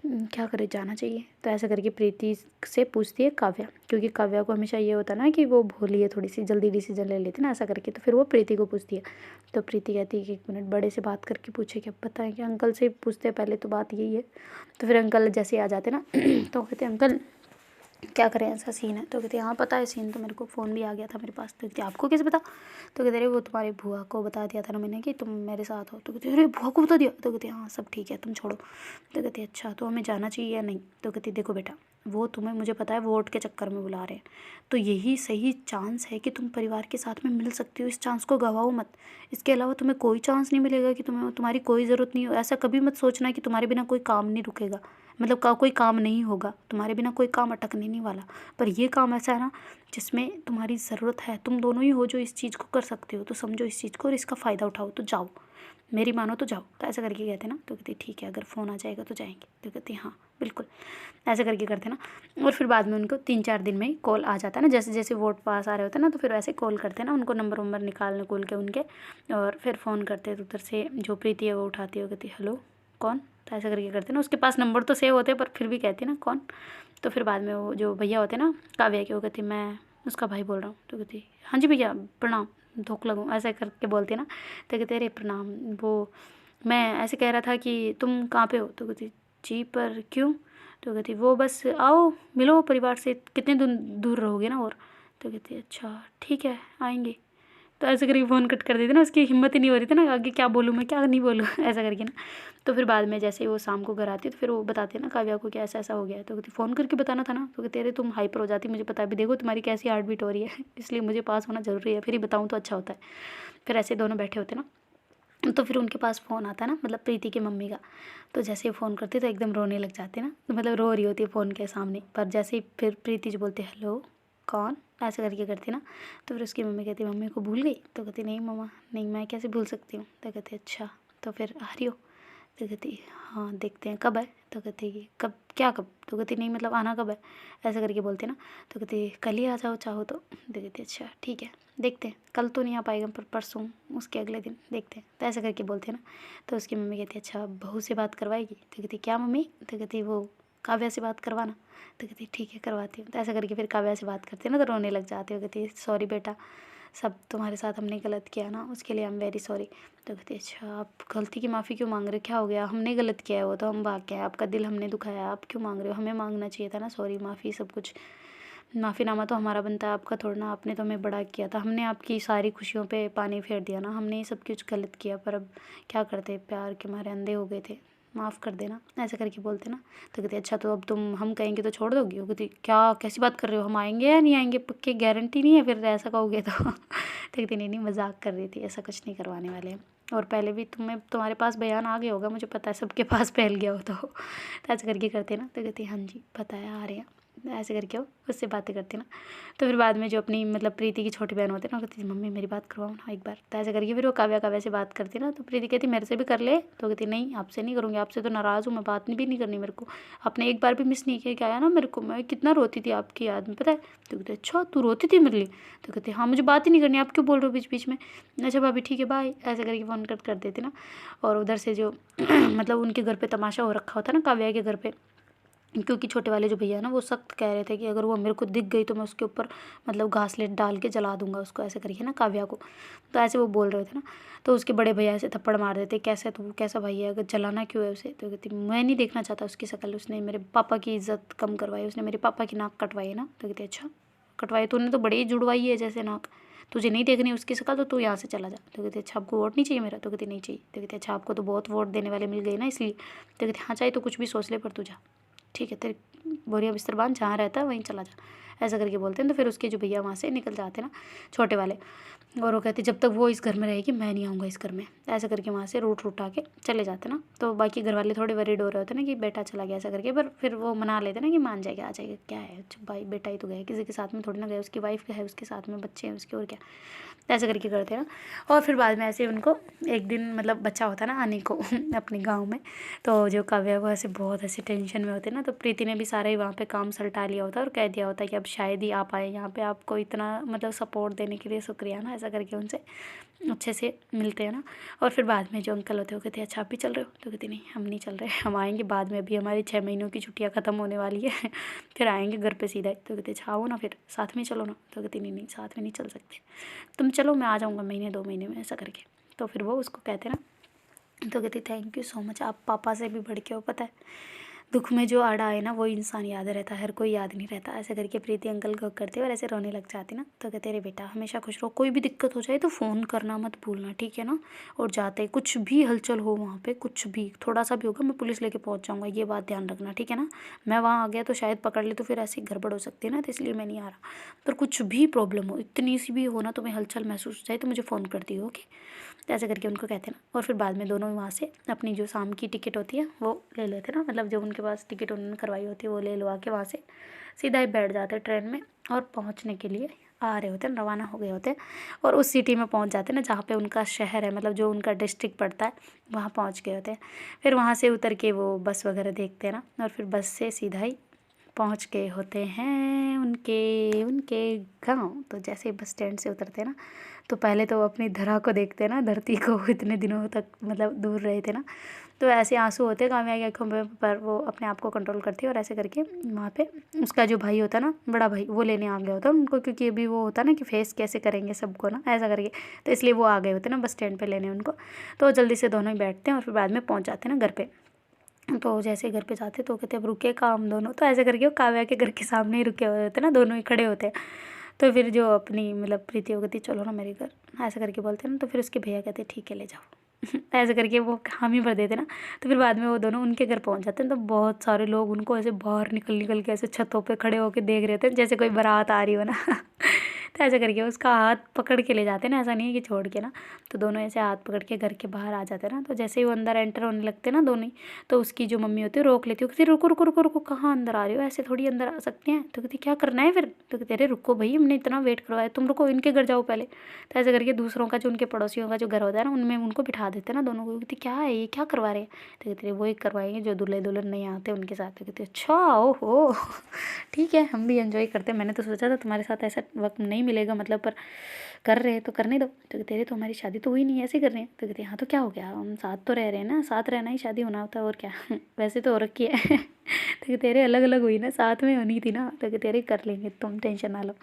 क्या करे जाना चाहिए। तो ऐसा करके प्रीति से पूछती है काव्या, क्योंकि काव्या को हमेशा ये होता ना कि वो भोली है थोड़ी सी, जल्दी डिसीजन ले लेती ना ऐसा करके। तो फिर वो प्रीति को पूछती है। तो प्रीति कहती है कि 1 मिनट बड़े से बात करके पूछे, क्या पता है कि अंकल से पूछते हैं पहले, तो बात यही है। तो फिर अंकल जैसे आ जाते ना तो कहते अंकल क्या करें ऐसा सीन है। तो कहते हाँ पता है सीन, तो मेरे को फ़ोन भी आ गया था मेरे पास। तो कहते आपको कैसे पता? तो कहते अरे वो तुम्हारी बुआ को बता दिया था ना मैंने कि तुम मेरे साथ हो। तो कहते अरे बुआ को बता दिया? तो कहते हाँ सब ठीक है तुम छोड़ो। तो कहते अच्छा तो हमें जाना चाहिए या नहीं? तो कहती देखो बेटा वो तुम्हें, मुझे पता है, वोट के चक्कर में बुला रहे हैं। तो यही सही चांस है कि तुम परिवार के साथ में मिल सकती हो, इस चांस को गवाओ मत। इसके अलावा तुम्हें कोई चांस नहीं मिलेगा कि तुम्हें, तुम्हारी कोई ज़रूरत नहीं हो। ऐसा कभी मत सोचना कि तुम्हारे बिना कोई काम नहीं रुकेगा, मतलब कोई काम नहीं होगा, तुम्हारे बिना कोई काम अटकने नहीं वाला। पर ये काम ऐसा है ना जिसमें तुम्हारी ज़रूरत है, तुम दोनों ही हो जो इस चीज़ को कर सकते हो। तो समझो इस चीज़ को और इसका फ़ायदा उठाओ, तो जाओ, मेरी मानो तो जाओ। तो ऐसा करके कहते ना, तो कहती ठीक है, अगर फ़ोन आ जाएगा तो जाएंगे। तो कहती हाँ बिल्कुल, ऐसे करके करते ना। और फिर बाद में उनको 3-4 दिन में ही कॉल आ जाता है ना, जैसे जैसे वोट पास आ रहे होते हैं ना, तो फिर वैसे कॉल करते हैं ना, उनको नंबर वंबर निकाल के उनके, और फिर फ़ोन करते हैं। तो उधर से जो प्रीति है वो उठाती है, कहती हेलो कौन। तो ऐसा करके करते ना, उसके पास नंबर तो सेव होते हैं पर फिर भी कहती है ना कौन। तो फिर बाद में वो जो भैया होते हैं ना काव्या के, वो कहती मैं उसका भाई बोल रहा हूँ। तो कहती हाँ जी भैया प्रणाम, धोख लगूँ, ऐसा करके बोलती है ना। तो कहते अरे प्रणाम, वो मैं ऐसे कह रहा था कि तुम कहाँ पे हो। तो कहती जी पर क्यों। तो कहती वो बस आओ मिलो परिवार से, कितने दिन दूर रहोगे ना। और तो कहती अच्छा ठीक है आएंगे। तो ऐसे करके फ़ोन कट कर देती ना, उसकी हिम्मत ही नहीं हो रही थी ना आगे क्या बोलूँ मैं, क्या नहीं बोलूँ ऐसा करके ना। तो फिर बाद में जैसे ही वो शाम को घर आती है तो फिर वो बताते हैं ना काव्या को कि ऐसा ऐसा हो गया है। तो कहती फ़ोन करके बताना था ना। तो कहते अरे तुम हाइपर हो जाती, मुझे पता है, अभी देखो तुम्हारी कैसी हार्ट बीट हो रही है इसलिए मुझे पास होना ज़रूरी है, फिर ही बताऊँ तो अच्छा होता है। फिर ऐसे दोनों बैठे होते ना, तो फिर उनके पास फ़ोन आता है ना, मतलब प्रीति की मम्मी का। तो जैसे ही फ़ोन करती तो एकदम रोने लग जाते ना, तो मतलब रो रही होती है फ़ोन के सामने। पर जैसे ही फिर प्रीति जो बोलती है हेलो कौन, ऐसे करके करती ना। तो फिर उसकी मम्मी कहती मम्मी को भूल गई। तो कहती नहीं मम्मा नहीं, मैं कैसे भूल सकती हूँ। तो कहती अच्छा तो फिर आ रही हो। तो कहती हाँ देखते हैं कब है। तो कहती कब क्या कब। तो कहती नहीं मतलब आना कब है, ऐसा करके बोलते ना। तो कहती कल ही आ जाओ चाहो तो। कहती अच्छा ठीक है देखते हैं, कल तो नहीं आ पाएगा पर परसों, उसके अगले दिन देखते हैं। तो ऐसा करके बोलते ना। तो उसकी मम्मी कहती अच्छा बहू से बात करवाएगी। तो कहती क्या मम्मी। तो कहती वो काव्या से बात करवाना। तो कहती ठीक है करवाती हूँ। तो ऐसा करके फिर काव्या से बात करते ना, तो रोने लग जाती हो। कहती सॉरी बेटा, सब तुम्हारे साथ हमने गलत किया ना, उसके लिए आई एम वेरी सॉरी। तो कहती अच्छा आप गलती की माफ़ी क्यों मांग रहे हो, क्या हो गया, हमने गलत किया है, वो तो हम भाग गए, आपका दिल हमने दुखाया, आप क्यों मांग रहे हो, हमें मांगना चाहिए था ना सॉरी माफ़ी सब कुछ। माफ़ीनामा तो हमारा बनता है, आपका थोड़ा ना, आपने तो हमें बड़ा किया था, हमने आपकी सारी खुशियों पे पानी फेर दिया ना, हमने सब कुछ गलत किया, पर अब क्या करते, प्यार के मारे अंधे हो गए थे, माफ़ कर देना। ऐसा करके बोलते ना। तो कहते अच्छा तो अब तुम हम कहेंगे तो छोड़ दोगी। वो कहती क्या कैसी बात कर रहे हो, हम आएंगे या नहीं आएंगे, पक्के गारंटी नहीं है फिर ऐसा कहोगे तो तो कहती नहीं नहीं मजाक कर रही थी, ऐसा कुछ नहीं करवाने वाले हैं। और पहले भी तुम्हारे पास बयान आ गया होगा, मुझे पता है सबके पास फैल गया हो तो ऐसे करके करते ना। तो कहती हाँ जी पता है आ रहे हैं, ऐसे करके वो उससे बातें करती ना। तो फिर बाद में जो अपनी मतलब प्रीति की छोटी बहन होती है ना, कहती मम्मी मेरी बात करवाओ ना एक बार। तो ऐसे करके फिर वो काव्या से बात करती ना। तो प्रीति कहती मेरे से भी कर ले। तो कहती नहीं आपसे नहीं करूँगी, आपसे तो नाराज़ हूँ मैं, बात भी नहीं करनी मेरे को, आपने एक बार भी मिस नहीं किया क्या है ना मेरे को, मैं कितना रोती थी आपकी याद में पता है। तो कहते अच्छा तू रोती थी मेरे लिए। तो कहते हाँ मुझे बात ही नहीं करनी, आप क्यों बोल रहे हो बीच बीच में। अच्छा भाभी ठीक है बाय, ऐसे करके फ़ोन कट कर देती ना। और उधर से जो मतलब उनके घर पे तमाशा हो रखा होता ना काव्या के घर पे, क्योंकि छोटे वाले जो भैया है ना वो सख्त कह रहे थे कि अगर वो मेरे को दिख गई तो मैं उसके ऊपर मतलब घासलेट डाल के जला दूंगा उसको, ऐसे करके ना काव्या को। तो ऐसे वो बोल रहे थे ना। तो उसके बड़े भैया ऐसे थप्पड़ मार देते, कैसे तू कैसा भाई है, अगर जलाना क्यों है उसे। तो कहती मैं नहीं देखना चाहता उसकी शक्ल, उसने मेरे पापा की इज्जत कम करवाई, उसने मेरे पापा की नाक कटवाई है ना। तो कहती अच्छा कटवाई तूने तो बड़ी जुड़वाई है जैसे नाक, तुझे नहीं देखनी उसकी शक्ल तो तू यहाँ से चला जा। तो कहते अच्छा आपको वोट नहीं चाहिए मेरा। तो कहती नहीं चाहिए। तो कहते अच्छा आपको तो बहुत वोट देने वाले मिल गए ना इसलिए। तो कहते हाँ चाहे तो कुछ भी सोच ले पर तू जा, ठीक है तेरे बोरिया बिस्तर बांध, जहाँ रहता है वहीं चला जा, ऐसा करके बोलते हैं। तो फिर उसके जो भैया वहाँ से निकल जाते हैं ना छोटे वाले। और वो कहते जब तक वो इस घर में रहेगी मैं नहीं आऊँगा इस घर में, ऐसा करके वहाँ से रूट उठा के चले जाते ना। तो बाकी घर वाले थोड़े वरीड हो रहे होते ना कि बेटा चला गया ऐसा करके, पर फिर वो मना लेते ना कि मान जाएगा आ जाएगा, क्या है चुप भाई, बेटा ही तो गया, किसी के साथ में थोड़ी ना गया, उसकी वाइफ है उसके साथ में, बच्चे हैं उसके, और क्या। तो ऐसे करके करते हैं ना। और फिर बाद में ऐसे उनको एक दिन मतलब बच्चा होता है ना आने को अपने गाँव में। तो जो काव्या वो ऐसे बहुत ऐसे टेंशन में होते ना, तो प्रीति ने भी सारा ही वहाँ पे काम सल्टा लिया होता है और कह दिया होता है कि अब शायद ही आप आए यहाँ पे, आपको इतना मतलब सपोर्ट देने के लिए शुक्रिया ना, ऐसा करके उनसे अच्छे से मिलते हैं ना। और फिर बाद में जो अंकल होते हैं वो कहते हैं अच्छा आप भी चल रहे हो। तो कहते नहीं हम नहीं चल रहे, हम आएंगे बाद में, अभी हमारी 6 महीनों की छुट्टियाँ ख़त्म होने वाली है फिर आएंगे घर पे सीधा ही। तो कहते अच्छा आओ ना फिर साथ में चलो ना। तो कहती नहीं नहीं साथ में नहीं चल सकते, तुम चलो मैं आ जाऊँगा महीने 2 महीने में, ऐसा करके। तो फिर वो उसको कहते ना। तो कहती थैंक यू सो मच, आप पापा से भी बढ़ के हो पता है। दुख में जो आड़ा आए ना वो इंसान याद रहता है, हर कोई याद नहीं रहता। ऐसे करके प्रीति अंकल को करते और ऐसे रोने लग जाती ना। तो कहते अरे बेटा हमेशा खुश रहो, कोई भी दिक्कत हो जाए तो फ़ोन करना मत भूलना, ठीक है ना। और जाते कुछ भी हलचल हो वहाँ पे, कुछ भी थोड़ा सा भी होगा मैं पुलिस लेके पहुँच जाऊँगा, ये बात ध्यान रखना, ठीक है ना। मैं वहाँ आ गया तो शायद पकड़ ले तो फिर ऐसी गड़बड़ हो सकती है ना, तो इसलिए मैं नहीं आ रहा। पर कुछ भी प्रॉब्लम हो, इतनी सी भी हो ना, तुम्हें हलचल महसूस हो जाए तो मुझे फ़ोन कर दियो, ओके। तो ऐसे करके उनको कहते ना। और फिर बाद में दोनों वहाँ से अपनी जो शाम की टिकट होती है वो ले लेते ना, मतलब जो उनके पास टिकट उन्होंने करवाई होती है वो ले लवा के वहाँ से सीधा ही बैठ जाते हैं ट्रेन में और पहुँचने के लिए आ रहे होते हैं, रवाना हो गए होते हैं। और उस सिटी में पहुँच जाते हैं ना जहाँ पे उनका शहर है, मतलब जो उनका डिस्ट्रिक्ट पड़ता है, वहाँ पहुँच गए होते हैं। फिर वहाँ से उतर के वो बस वगैरह देखते हैं ना, और फिर बस से सीधा ही पहुँच गए होते हैं उनके उनके गाँव। तो जैसे ही बस स्टैंड से उतरते हैं ना, तो पहले तो अपनी धरा को देखते हैं ना, धरती को इतने दिनों तक मतलब दूर रहे थे ना, तो ऐसे आंसू होते हैं काव्या की आँखों में, पर वो अपने आप को कंट्रोल करती है और ऐसे करके वहाँ पे उसका जो भाई होता है ना, बड़ा भाई, वो लेने आ गया होता है उनको, क्योंकि अभी वो होता है ना कि फेस कैसे करेंगे सबको ना, ऐसा करके। तो इसलिए वो आ गए होते हैं ना बस स्टैंड पे लेने उनको। तो जल्दी से दोनों ही बैठते हैं और फिर बाद में पहुँच जाते हैं ना घर पे। तो जैसे घर पे जाते तो कहते अब रुके का हम दोनों, तो ऐसे करके वो काव्या के घर के सामने ही रुके हुए होते हैं ना, दोनों ही खड़े होते हैं। तो फिर जो अपनी मतलब प्रीति वो कहती चलो ना मेरे घर, ऐसे करके बोलते हैं ना। तो फिर उसके भैया कहते ठीक है ले जाओ ऐसे करके वो हामी भर देते ना। तो फिर बाद में वो दोनों उनके घर पहुंच जाते हैं। तो बहुत सारे लोग उनको ऐसे बाहर निकल निकल के ऐसे छतों पे खड़े होकर देख रहे थे जैसे कोई बारात आ रही हो ना तो ऐसे करके उसका हाथ पकड़ के ले जाते हैं ना, ऐसा नहीं है कि छोड़ के ना। तो दोनों ऐसे हाथ पकड़ के घर के बाहर आ जाते हैं ना। तो जैसे ही वो अंदर एंटर होने लगते हैं ना दोनों ही, तो उसकी जो मम्मी होती है रोक लेती है, कहती रुको रुको रुको रुको, कहाँ अंदर आ रहे हो, ऐसे थोड़ी अंदर आ सकते हैं। तो कहती क्या करना है फिर। तो कहते अरे रुको भाई, हमने इतना वेट करवाया, तुम रुको, इनके घर जाओ पहले। तो ऐसे करके दूसरों का जो उनके पड़ोसियों का जो घर होता है ना, उनमें उनको बिठा देते हैं ना दोनों को। कहती क्या है ये, क्या करवा रहे हैं। तो कहते वो एक करवाएंगे जो दूल्हे दुल्हन नहीं आते उनके साथ। तो कहते अच्छा ओहो ठीक है, हम भी एंजॉय करते हैं, मैंने तो सोचा था तुम्हारे साथ ऐसा वक्त नहीं मिलेगा मतलब, पर कर रहे हैं तो करने दो। तो कहते अरे तो हमारी शादी तो हुई नहीं, ऐसे कर रहे हैं। तो कहते हाँ तो क्या हो गया, हम साथ तो रह रहे हैं ना, साथ रहना ही शादी होना होता है और क्या वैसे तो हो रखी है तो कहते अरे अलग अलग हुई ना, साथ में होनी थी ना। तो कहते अरे कर लेंगे, तुम टेंशन ना लो।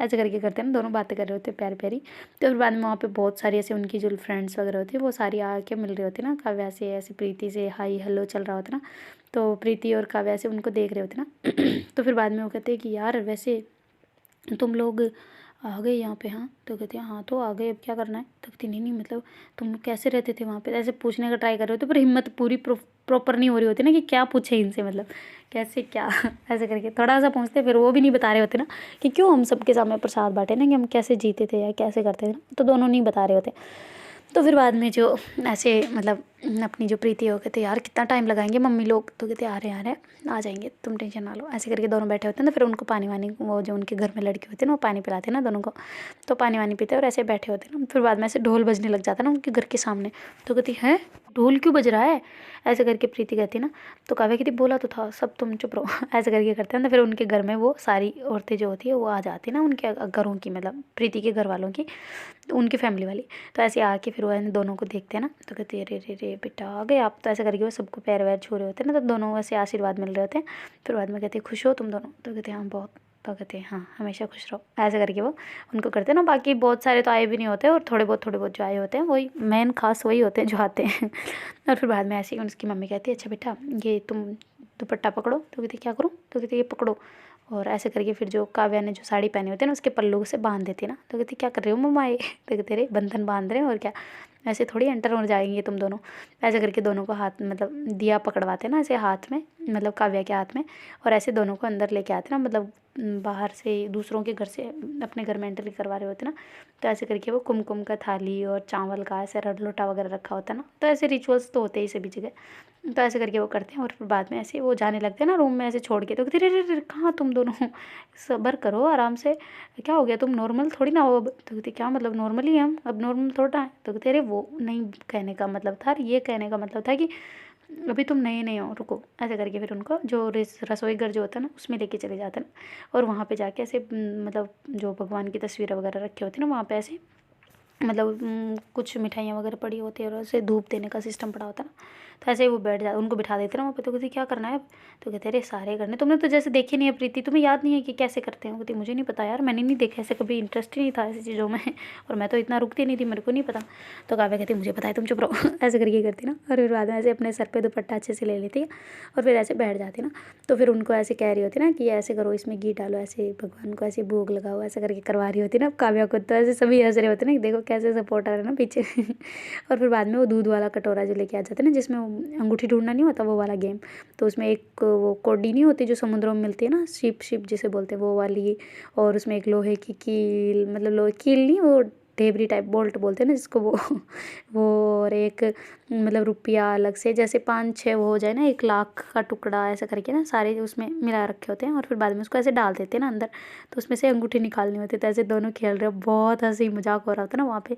ऐसे करके करते हैं ना, दोनों बातें कर रहे होते प्यारी प्यारी। तो फिर बाद में वहाँ पे बहुत सारी ऐसे उनकी जो फ्रेंड्स वगैरह होती है वो सारी आके मिल रही होती है ना काव्या से, ऐसे प्रीति से हाई हेलो चल रहा होता है ना। तो प्रीति और काव्या से उनको देख रहे होते ना तो फिर बाद में वो कहते हैं कि यार वैसे तुम लोग आ गए यहाँ पे। हाँ तो कहते हैं हाँ तो आ गए, अब क्या करना है। तो कहती नहीं नहीं मतलब तुम कैसे रहते थे वहाँ पे, ऐसे पूछने का ट्राई कर रहे होते, पर हिम्मत पूरी प्रॉपर नहीं हो रही होती ना कि क्या पूछे इनसे, मतलब कैसे क्या ऐसे करके थोड़ा सा पूछते, फिर वो भी नहीं बता रहे होते ना कि क्यों हम सबके सामने प्रसाद बांटे ना, कि हम कैसे जीते थे या कैसे करते थे ना, तो दोनों नहीं बता रहे होते। तो फिर बाद में जो ऐसे मतलब अपनी जो प्रीति हो कहते यार कितना टाइम लगाएंगे मम्मी लोग। तो कहते आ रहे आ जाएंगे, तुम टेंशन ना लो। ऐसे करके दोनों बैठे होते हैं ना, फिर उनको पानी वानी, वो जो उनके घर में लड़के होते हैं ना वो पानी पिलाते हैं ना दोनों को। तो पानी वानी पीते हैं और ऐसे बैठे होते हैं ना। फिर बाद में ऐसे ढोल बजने लग जाता है ना उनके घर के सामने। तो कहती है ढोल क्यों बज रहा है, ऐसे करके प्रीति कहती है ना। तो काव्या कहती बोला तो था सब, तुम चुप रहो ऐसे करके करते हैं ना। फिर उनके घर में वो सारी औरतें जो होती है वो आ जाती है ना उनके घरों की, मतलब प्रीति के घर वालों की, तो उनकी फैमिली वाली। तो ऐसे आके फिर वो इन दोनों को देखते हैं ना। तो कहते अरे रे रे बेटा आ गए आप। तो ऐसे करके वो सबको पैर वैर छू रहे होते हैं ना, तो दोनों ऐसे आशीर्वाद मिल रहे होते हैं। फिर बाद में कहते खुश हो तुम दोनों। तो कहते हाँ बहुत। तो कहते हैं हाँ हमेशा खुश रहो, ऐसे करके वो उनको करते हैं ना। बाकी बहुत सारे तो आए भी नहीं होते, और थोड़े बहुत जो आए होते हैं वही मेन खास वही होते हैं जो आते हैं और फिर बाद में ऐसे ही उसकी मम्मी कहती है अच्छा बेटा ये तुम दुपट्टा पकड़ो। तो कहती क्या करूँ। तो कहती ये पकड़ो, और ऐसे करके फिर जो काव्या ने जो साड़ी पहनी होती है ना उसके पल्लू से बांध देती है ना। तो कहती क्या कर रहे हो मम्मा ये तो कहते रहे बंधन बांध रहे हैं और क्या, ऐसे थोड़ी एंटर हो जाएंगे तुम दोनों। ऐसे करके दोनों को हाथ मतलब दिया पकड़वाते ना ऐसे हाथ में, मतलब काव्या के हाथ में, और ऐसे दोनों को अंदर लेके आते ना, मतलब बाहर से दूसरों के घर से अपने घर में एंट्री करवा रहे होते ना। तो ऐसे करके वो कुमकुम का थाली और चावल का ऐसे रड लोटा वगैरह रखा होता है ना। तो ऐसे रिचुअल्स तो होते ही सभी जगह। तो ऐसे करके वो करते हैं और फिर बाद में ऐसे वो जाने लगते हैं ना रूम में ऐसे छोड़ के। तो कहते रे रे रे कहाँ तुम दोनों, सब्र करो आराम से, क्या हो गया तुम नॉर्मल थोड़ी ना हो अब। तो कहते क्या मतलब नॉर्मल ही हम अब, नॉर्मल थोड़ा है। तो कहते अरे वो नहीं कहने का मतलब था, ये कहने का मतलब था कि अभी तुम नए नए हो, रुको। ऐसे करके फिर उनको जो रसोई घर जो होता है ना उसमें लेके चले जाते हैं ना। और वहाँ पे जाके ऐसे मतलब जो भगवान की तस्वीरें वगैरह रखी होती है ना वहाँ पे ऐसे मतलब कुछ मिठाइयाँ वगैरह पड़ी होती है और ऐसे धूप देने का सिस्टम पड़ा होता है ना, तो ऐसे ही वो बैठ जा उनको बिठा देते ना वहाँ पे। तो कहती क्या करना है अब? तो कहते अरे सारे करने, तुमने तो जैसे देखी नहीं है प्रीति, तुम्हें याद नहीं है कि कैसे करते हैं? कहती मुझे नहीं पता यार, मैंने नहीं देखा ऐसे, कभी इंटरेस्ट ही नहीं था ऐसी चीज़ों में और मैं तो इतना रुकती नहीं थी, मेरे को नहीं पता। तो काव्या कहती मुझे पता है, तुम चुप रहो ऐसे करके करती ना, और फिर बाद में ऐसे अपने सर पर दुपट्टा अच्छे से ले लेती है और फिर ऐसे बैठ जाती ना। तो फिर उनको ऐसे कह रही होती ना कि ऐसे करो, इसमें घी डालो, ऐसे भगवान को ऐसे भोग लगाओ, ऐसा करके करवा रही होती ना काव्या को। तो ऐसे सभी हंस रहे होते ना कि देखो कैसे सपोर्टर है ना पीछे और फिर बाद में वो दूध वाला कटोरा जो लेके आ जाते हैं ना, जिसमें वो अंगूठी ढूंढना नहीं होता, वो वाला गेम। तो उसमें एक वो कौडी नहीं होती जो समुद्रों में मिलती है ना, शिप शिप जिसे बोलते हैं, वो वाली। और उसमें एक लोहे की कील, मतलब लोहे कील नहीं, वो ढेबरी टाइप बोल्ट बोलते हैं ना जिसको, वो और एक मतलब रुपया अलग से, जैसे 5-6 वो हो जाए ना, 1 लाख का टुकड़ा ऐसा करके ना, सारे उसमें मिला रखे होते हैं और फिर बाद में उसको ऐसे डाल देते हैं ना अंदर। तो उसमें से अंगूठी निकालनी होती है। तो ऐसे दोनों खेल रहे हो, बहुत हंसी मजाक हो रहा होता है ना वहाँ पे।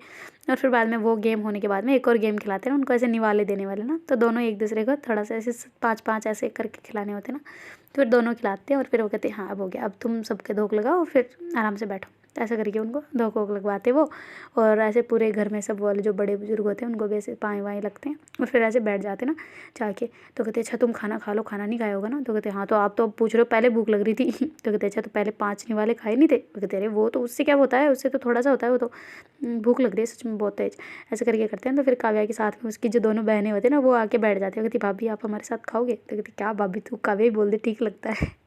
और फिर बाद में वो गेम होने के बाद में एक और गेम खिलाते हैं ना उनको, ऐसे निवाले देने वाले ना। तो दोनों एक दूसरे को थोड़ा सा ऐसे 5-5 ऐसे करके खिलाने होते हैं ना। तो फिर दोनों खिलाते हैं और फिर वो कहते हैं हाँ अब हो गया, अब तुम सबके धोख लगाओ, फिर आराम से बैठो। तो ऐसा करके उनको धोख वोख लगवाते वो। और ऐसे पूरे घर में सब वाले जो बड़े बुजुर्ग होते हैं उनको भी ऐसे पाएँ वाएँ लगते हैं और फिर ऐसे बैठ जाते हैं ना जाके। तो कहते अच्छा तुम खाना खा लो, खाना नहीं खाया होगा ना? तो कहते हाँ। तो आप तो अब पूछ रहे हो, पहले भूख लग रही थी तो कहते अच्छा तो पहले 5 निवाले खाए नहीं थे? तो कहते अरे वो तो उससे क्या होता है, उससे तो थोड़ा सा होता है, वो तो भूख लग रही है सच में बहुत तेज। ऐसे करके करते हैं। तो फिर काव्या के साथ में उसकी जो दोनों बहनें होती हैं ना, वो आके बैठ जाती है। कहती भाभी आप हमारे साथ खाओगे? तो कहती क्या भाभी, तू काव्या ही बोल दे, ठीक लगता है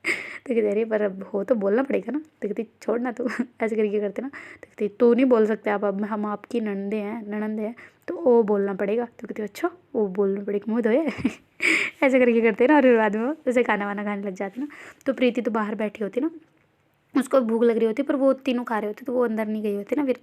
तो कहते अरे पर अब हो तो बोलना पड़ेगा ना। तो कहती छोड़ ना तू ऐसे करके करते ना। तो कहती तू नहीं बोल सकते आप, अब हम आपकी ननंद हैं तो वो बोलना पड़ेगा। तो कहती अच्छा वो बोलना पड़ेगा, मुँह धोए ऐसे करके करते ना। और फिर बाद में वो जैसे खाना वाना खाने लग जाते ना। तो प्रीति तो बाहर बैठी होती ना, उसको भूख लग रही होती, पर वो तीनों खा रहे होते तो वो अंदर नहीं गई होती ना फिर।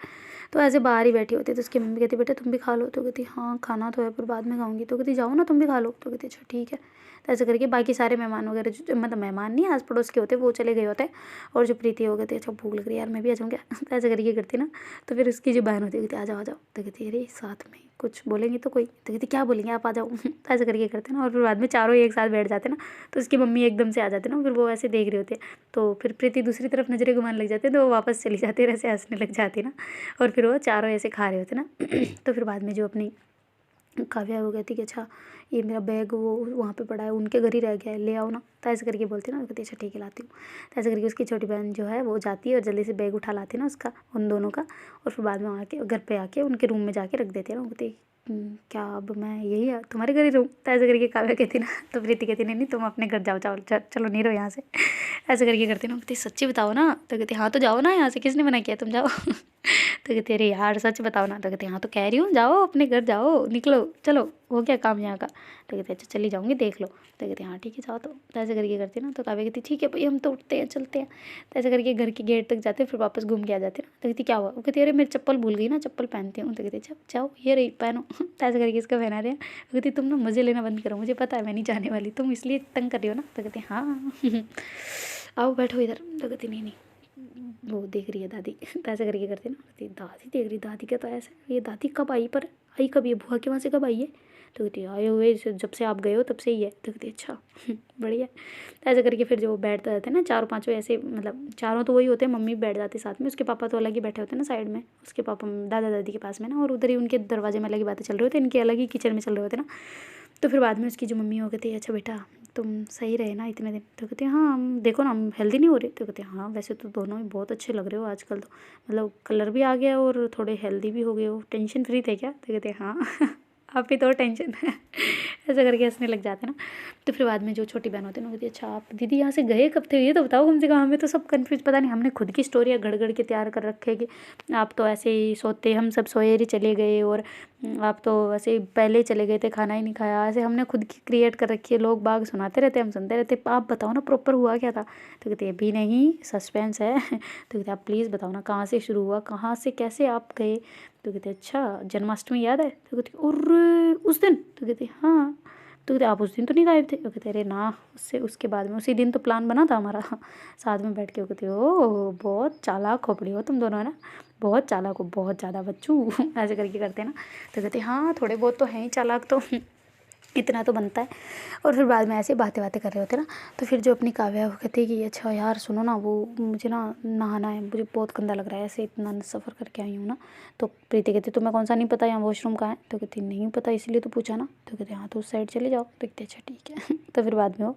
तो ऐसे बाहर ही बैठी होती। तो उसकी मम्मी कहती बेटा तुम भी खा लो। तो कहती हाँ खाना तो है पर बाद में खाऊंगी। तो कहती जाओ ना तुम भी खा लो। तो कहती अच्छा ठीक है। तो ऐसे करके बाकी सारे मेहमान वगैरह जो मतलब मेहमान नहीं आस पड़ोस के होते वो चले गए होते। और जो प्रीति हो गई थी अच्छा भूख लग रही है यार मैं भी आ जाऊँगी तो ऐसे करके करती ना। तो फिर उसकी जो बहन होती है कहती आ जाओ आ जाओ। तो कहती अरे साथ में कुछ बोलेंगे तो कोई? तो कहती क्या बोलेंगे आप आ जाओ तो ऐसे करके करते ना। और फिर बाद में चारों एक साथ बैठ जाते ना। तो उसकी मम्मी एकदम से आ जाते ना, फिर वो ऐसे देख रहे होते। तो फिर प्रीति दूसरी तरफ नजरें घुमाने लग जाते हैं, तो वो वापस चली जाती है, ऐसे हंसने लग जाती ना। और फिर वो चारों ऐसे खा रहे होते ना तो फिर बाद में जो अपनी काव्या हो गई थी कि अच्छा ये मेरा बैग वो वहाँ पे पड़ा है, उनके घर ही रह गया है, ले आओ ना। तो ऐसे करके बोलती ना, कहती अच्छा ठीक है लाती हूँ। तो ऐसे करके उसकी छोटी बहन जो है वो जाती है और जल्दी से बैग उठा लाती है ना उसका, उन दोनों का। और फिर बाद में आके घर पे आके उनके रूम में जाके रख देती है ना। वो कहती क्या अब मैं यही तुम्हारे घर ही रहूँ? तो ऐसे करके काव्या कहती ना। तो प्रीति कहती नहीं नहीं तुम अपने घर जाओ जाओ चलो नहीं रहो यहाँ से ऐसे करके करती ना। कहती सच्ची बताओ ना? तो कहती हाँ तो जाओ ना यहाँ से, किसने मना किया, तुम जाओ तो कहती अरे यार सच बताओ ना? तो कहती हाँ तो कह रही हूँ जाओ अपने घर जाओ, निकलो चलो हो गया काम यहाँ का। तो कहते अच्छा चली जाऊँगी देख लो। तो कहते हाँ ठीक है जाओ। तो ऐसे करके करती ना। तो काव्या कहती ठीक है भाई हम तो उठते हैं चलते हैं। तो ऐसे करके घर के गेट तक जाते फिर वापस घूम के आ जाते ना। तो कहती क्या हुआ? वो कहती अरे मेरी चप्पल भूल गई ना, चप्पल पहनती हूँ। तो कहती अच्छा जाओ ये रही पहनो तो ऐसे करके इसका पहना रहे। वो कहती तुम ना मज़े लेना बंद करो, मुझे पता है मैं नहीं जाने वाली, तुम इसलिए तंग कर रही हो ना। तो कहती हाँ आओ बैठो इधर। तो कहती नहीं नहीं वो देख रही है दादी तो ऐसे करके करते ना। कहती दादी देख रही, दादी क्या? तो ऐसे ये दादी कब आई, पर आई कब, ये बुआ के वहाँ से कब आई है? तो कहती आए हुए जब से आप गए हो तब से ही है। तो कहती अच्छा बढ़िया। तो ऐसे करके फिर जो बैठते रहते हैं ना चारों पाँचों ऐसे, मतलब चारों तो वही होते हैं, मम्मी बैठ जाती साथ में, उसके पापा तो अलग ही बैठे होते हैं ना साइड में, उसके पापा दादा दादी के पास में ना। और उधर ही उनके दरवाजे में अलग ही बातें चल रही होती है, इनके अलग ही किचन में चल रहे होते ना। तो फिर बाद में उसकी जो मम्मी हो कहती है अच्छा बेटा तुम सही रहे ना इतने दिन? तो कहते हैं हाँ हम देखो ना हम हेल्दी नहीं हो रहे। तो कहते हैं हाँ वैसे तो दोनों ही बहुत अच्छे लग रहे हो आजकल, तो मतलब कलर भी आ गया और थोड़े हेल्दी भी हो गए हो, टेंशन फ्री थे क्या? तो कहते हैं हाँ आप भी तो टेंशन है ऐसा करके हंसने लग जाते ना। तो फिर बाद में जो छोटी बहन होती है ना कहती अच्छा आप दीदी यहाँ से गए कब थे, ये तो बताओ कम से कम, हमें तो सब कन्फ्यूज, पता नहीं हमने खुद की स्टोरियाँ गढ़ गढ़ के तैयार कर रखे कि आप तो ऐसे ही सोते, हम सब सोए ही चले गए, और आप तो ऐसे ही पहले ही चले गए थे, खाना ही नहीं खाया, ऐसे हमने खुद की क्रिएट कर रखी है, लोग बाग सुनाते रहते हम सुनते रहते, आप बताओ ना प्रॉपर हुआ क्या था? तो कहते अभी नहीं सस्पेंस है तो कहते आप प्लीज़ बताओ ना कहाँ से शुरू हुआ, कहाँ से कैसे आप गए? तो कहते अच्छा जन्माष्टमी याद है? तो कहती और उस दिन? तो कहती हाँ। तो कहते आप उस दिन तो नहीं गायब थे? तो कहते अरे ना उससे उसके बाद में उसी दिन तो प्लान बना था हमारा साथ में बैठ के। वो कहते ओ बहुत चालाक खोपड़ी हो तुम दोनों है ना, बहुत चालाक हो, बहुत ज़्यादा बच्चू ऐसे करके करते ना। तो कहते हाँ थोड़े बहुत तो हैं ही चालाक तो इतना तो बनता है। और फिर बाद में ऐसे बातें बातें कर रहे होते ना, तो फिर जो अपनी काव्या वो कहती है कि अच्छा यार सुनो ना, वो मुझे ना नहाना है, मुझे बहुत गंदा लग रहा है, ऐसे इतना सफ़र करके आई हूँ ना। तो प्रीति कहती तुम्हें कौन सा नहीं पता यहाँ वॉशरूम कहाँ है? तो कहती नहीं पता इसलिए तो पूछा ना। तो कहते हाँ तो उस साइड चले जाओ। तो कहते अच्छा ठीक है। तो फिर बाद में वो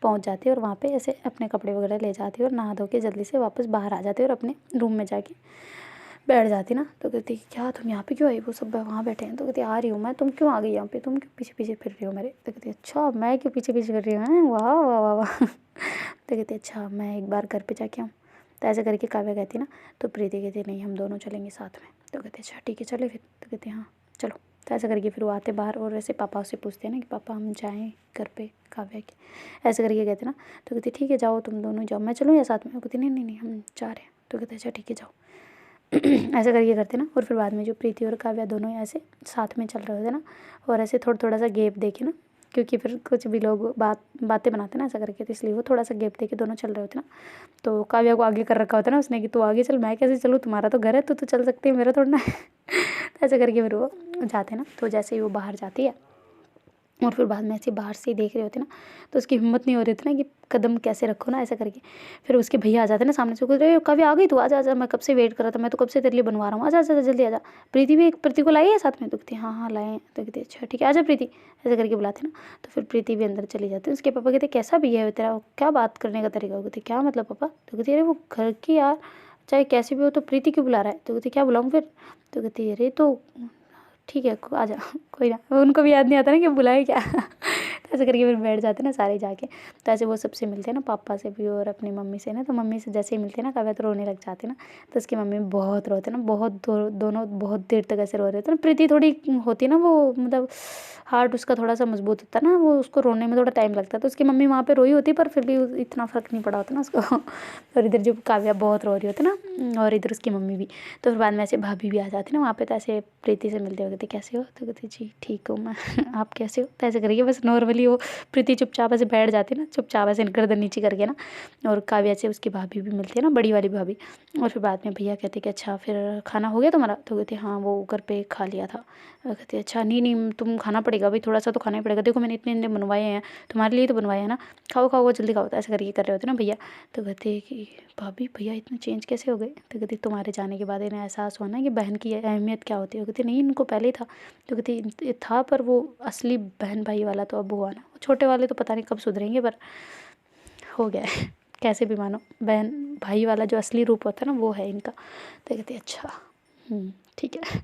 पहुँच जाती है और वहाँ पर ऐसे अपने कपड़े वगैरह ले जाती है और नहा धो के जल्दी से वापस बाहर आ जाती है और अपने रूम में जाके बैठ जाती ना। तो कहती क्या तुम यहाँ पे क्यों आई? वो सब वहाँ बैठे हैं। तो कहती आ रही हूँ मैं, तुम क्यों आ गई यहाँ पे, तुम क्यों पीछे पीछे फिर रही हो मेरे? तो कहती अच्छा मैं क्यों पीछे पीछे फिर रही हूँ? वाह वाह वाह वाह। तो कहती अच्छा मैं एक बार घर पे जाके आऊँ। तो ऐसे करके काव्या कहती ना, तो प्रीति कहती नहीं हम दोनों चलेंगे साथ में। तो कहते अच्छा ठीक है चले फिर। तो कहती हाँ चलो। तो ऐसा करके फिर वो आते बाहर और ऐसे पापा से पूछते हैं ना कि पापा हम जाएँ घर पे काव्या के, ऐसे करके कहते ना। तो कहती ठीक है जाओ तुम दोनों जाओ, मैं चलूँ या साथ में? वो कहती नहीं नहीं नहीं हम जा रहे हैं। तो कहते अच्छा ठीक है जाओ। ऐसा करके करते ना। और फिर बाद में जो प्रीति और काव्या दोनों ऐसे साथ में चल रहे होते ना, और ऐसे थोड़ा थोड़ा सा गैप देखे ना, क्योंकि फिर कुछ भी लोग बातें बनाते ना ऐसा करके, तो इसलिए वो थोड़ा सा गैप देके दोनों चल रहे होते ना। तो काव्या को आगे कर रखा होता ना उसने कि तू आगे चल, मैं कैसे चलूँ, तुम्हारा तो घर है, तो चल सकती है, मेरा थोड़ा ना है। तो ऐसा करके फिर वो जाते ना। तो जैसे ही वो बाहर जाती है और फिर बाद में ऐसे बाहर से ही देख रहे होते ना, तो उसकी हिम्मत नहीं हो रही थी ना कि कदम कैसे रखो ना ऐसा करके। फिर उसके भैया आ जाते ना सामने से, कहते अरे कभी आ गई तू, आजा आजा, मैं कब से वेट कर रहा था, मैं तो कब से तेरे लिए बनवा रहा हूँ, आजा आजा जल्दी आजा। प्रीति भी, प्रीति को लाई है साथ में? तो कहती हाँ हाँ लाए हैं। तो कहती अच्छा ठीक है आजा प्रीति, ऐसा करके बुलाते ना। तो फिर प्रीति भी अंदर चली जाती है। उसके पापा कहते कैसा भी है तेरा, क्या बात करने का तरीका? कहते क्या मतलब पापा? तो कहती अरे वो घर की यार, चाहे कैसी भी हो तो प्रीति क्यों बुला रहा है? तो कहती क्या बुलाऊँ फिर? तो कहती अरे तो ठीक है आ जा। कोई ना, उनको भी याद नहीं आता ना कि बुलाए क्या। तो ऐसे करके फिर बैठ जाते ना सारे जाके। तो ऐसे वो सबसे मिलते हैं ना, पापा से भी और अपनी मम्मी से ना। तो मम्मी से जैसे ही मिलते हैं ना काव्या तो रोने लग जाते ना। तो उसकी मम्मी बहुत रोते ना, बहुत दोनों बहुत देर तक ऐसे रो रहे होते ना। प्रीति थोड़ी होती है ना वो, मतलब हार्ट उसका थोड़ा सा मजबूत होता है ना, वो उसको रोने में थोड़ा टाइम लगता है। तो उसकी मम्मी वहाँ पे रोई होती पर फिर भी इतना फ़र्क नहीं पड़ा होता ना उसको। और इधर जो काव्या बहुत रो रही होती ना, और इधर उसकी मम्मी भी। तो फिर बाद में ऐसे भाभी भी आ जाती ना वहाँ पे। तो ऐसे प्रीति से मिलते हो, कहते कैसे हो? तो कहते जी ठीक हूँ मैं। आप कैसे हो? तो ऐसे करके बस नॉर्मली वो प्रीति चुपचाप ऐसे बैठ जाती ना, चुपचाप ऐसे गर्दन नीचे करके ना। और काव्या से उसकी भाभी भी मिलती है ना, बड़ी वाली भाभी। और फिर बाद में भैया कहते कि अच्छा फिर खाना हो गया तुम्हारा? तो कहते हाँ वो घर पे खा लिया था। कहते अच्छा नहीं नहीं तुम खाना पड़ेगा भाई, थोड़ा सा तो खाना ही पड़ेगा, देखो मैंने इतने इतने बनवाए हैं, तुम्हारे लिए तो बनवाए हैं ना, खाओ खाओ जल्दी खाओ। तो ऐसे करके कर रहे होते ना भैया। तो कहते कि भाभी भैया इतने चेंज कैसे हो गए? तो कहती तुम्हारे जाने के बाद इन्हें एहसास हुआ ना कि बहन की अहमियत क्या होती है। कहती नहीं इनको पहले ही था। तो कहती ये था पर वो असली बहन भाई वाला तो अब हुआ ना, छोटे वाले तो पता नहीं कब सुधरेंगे, पर हो गया है। कैसे भी मानो, बहन भाई वाला जो असली रूप होता है ना वो है इनका। तो कहती अच्छा ठीक है।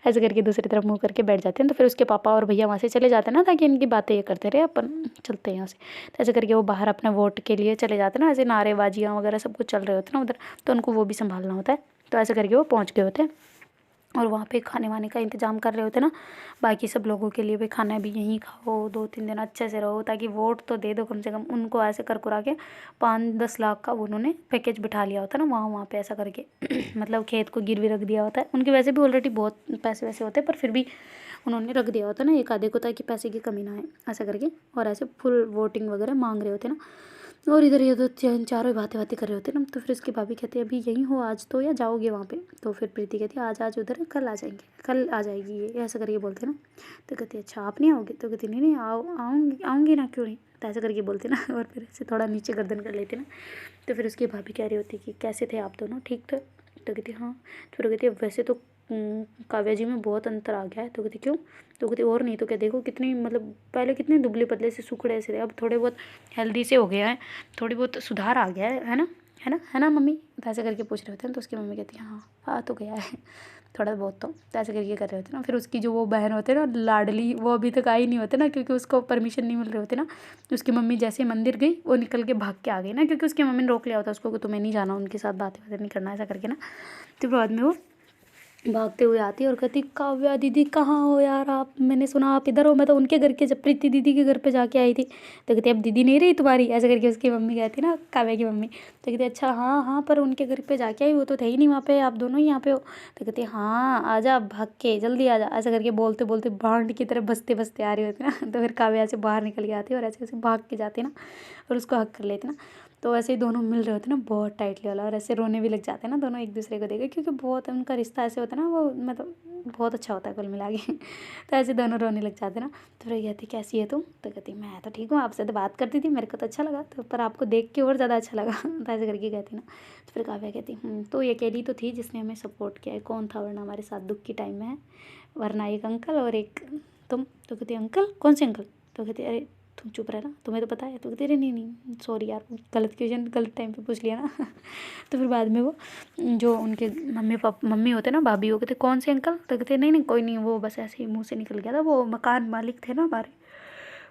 ऐसे करके दूसरी तरफ मुँह करके बैठ जाते हैं। तो फिर उसके पापा और भैया वहाँ से चले जाते हैं ना, ताकि इनकी बातें ये करते रहे, अपन चलते हैं यहाँ से। तो ऐसे करके वो बाहर अपने वोट के लिए चले जाते हैं ना, ऐसे नारेबाजियाँ वगैरह सब कुछ चल रहे होते हैं ना उधर, तो उनको वो भी संभालना होता है। तो ऐसे करके वो पहुँच गए होते हैं और वहाँ पे खाने वाने का इंतज़ाम कर रहे होते ना, बाकी सब लोगों के लिए भी खाना भी यहीं खाओ, 2-3 दिन अच्छे से रहो, ताकि वोट तो दे दो कम से कम। उनको ऐसे कर कुरा के 5-10 लाख का उन्होंने पैकेज बिठा लिया होता है ना वहाँ पे ऐसा करके। मतलब खेत को गिरवी रख दिया होता है। उनके वैसे भी ऑलरेडी बहुत पैसे वैसे होते हैं, पर फिर भी उन्होंने रख दिया होता है ना एक आधे को, ताकि पैसे की कमी ना आए ऐसा करके। और ऐसे फुल वोटिंग वगैरह मांग रहे होते ना। और इधर ये तो चारों बातें बातें कर रहे होते ना। तो फिर उसकी भाभी कहती है अभी यहीं हो आज तो, या जाओगे वहाँ पे? तो फिर प्रीति कहती है आज आज उधर है, कल आ जाएंगे, कल आ जाएगी ये, ऐसा करके बोलते ना। तो कहती है अच्छा आप नहीं आओगे? तो कहती नहीं नहीं आऊँगी आऊँगी ना, क्यों नहीं? तो ऐसा करके बोलते ना। और फिर ऐसे थोड़ा नीचे गर्दन कर लेते ना। तो फिर उसकी भाभी कह रही होती कि कैसे थे आप दोनों, ठीक थे? तो कहती हाँ। तो फिर कहती है वैसे तो काव्या जी में बहुत अंतर आ गया है। तो कहती क्यों? तो कहती और नहीं तो क्या, देखो कितनी, मतलब पहले कितने दुबले पतले से सुखड़े से थे, अब थोड़े बहुत हेल्दी से हो गया है, थोड़ी बहुत सुधार आ गया है ना, है ना, है ना मम्मी? तो ऐसे करके पूछ रहे होते हैं। तो उसकी मम्मी कहती है हाँ आ तो गया है थोड़ा बहुत। तो ऐसे करके कर रहे होते ना। फिर उसकी जो वो बहन होते हैं ना लाडली, वो अभी तक आई नहीं होते ना, क्योंकि उसको परमिशन नहीं मिल रहे होते ना। उसकी मम्मी जैसे मंदिर गई वो निकल के भाग के आ गई ना, क्योंकि उसकी मम्मी ने रोक लिया होता उसको कि तुम्हें नहीं जाना उनके साथ, बातें नहीं करना ऐसा करके ना। तो बाद में वो भागते हुए आती है और कहती काव्या दीदी कहाँ हो यार आप, मैंने सुना आप इधर हो, मैं तो उनके घर के, जब प्रीति दीदी के घर पे जाके आई थी। तो कहती अब दीदी नहीं रही तुम्हारी, ऐसे करके उसकी मम्मी कहती ना, काव्या की मम्मी। तो कहती अच्छा हाँ हाँ पर उनके घर पे जाके आई, वो तो थे ही नहीं वहाँ पे, आप दोनों ही यहाँ पे हो। तो कहती हाँ आजा भाग के, जल्दी आजा, ऐसा करके बोलते बोलते भांड की तरह बसते बसते आ रही होती ना। तो फिर काव्या से बाहर निकल के आती है और ऐसे ऐसे भाग के जाती ना, और उसको हक कर लेते ना। तो ऐसे ही दोनों मिल रहे होते ना बहुत टाइटली वाला, और ऐसे रोने भी लग जाते हैं ना दोनों एक दूसरे को देख के, क्योंकि बहुत उनका रिश्ता ऐसे होता है ना, वो मतलब बहुत अच्छा होता है कुल मिला के। तो ऐसे दोनों रोने लग जाते ना। तो फिर कहती कैसी है तुम, तो कहती मैं तो ठीक हूँ, आपसे तो बात करती थी, मेरे को तो अच्छा लगा, तो पर आपको देख के और ज़्यादा अच्छा लगा। तो ऐसे करके कहती ना। तो फिर काव्या कहती तो ये अकेली तो थी जिसने हमें सपोर्ट किया है, कौन था वरना हमारे साथ दुख के टाइम में है, वरना एक अंकल और एक तुम। तो कहती अंकल, कौन से अंकल। तो कहती अरे तुम चुप रहना, तुम्हें तो पता है। तो कहती अरे नहीं नहीं सॉरी यार, गलत क्वेश्चन गलत टाइम पे पूछ लिया ना। तो फिर बाद में वो जो उनके मम्मी होते ना, भाभी, वो कहते कौन से अंकल। तो कहते नहीं नहीं कोई नहीं, वो बस ऐसे ही मुंह से निकल गया था, वो मकान मालिक थे ना हमारे,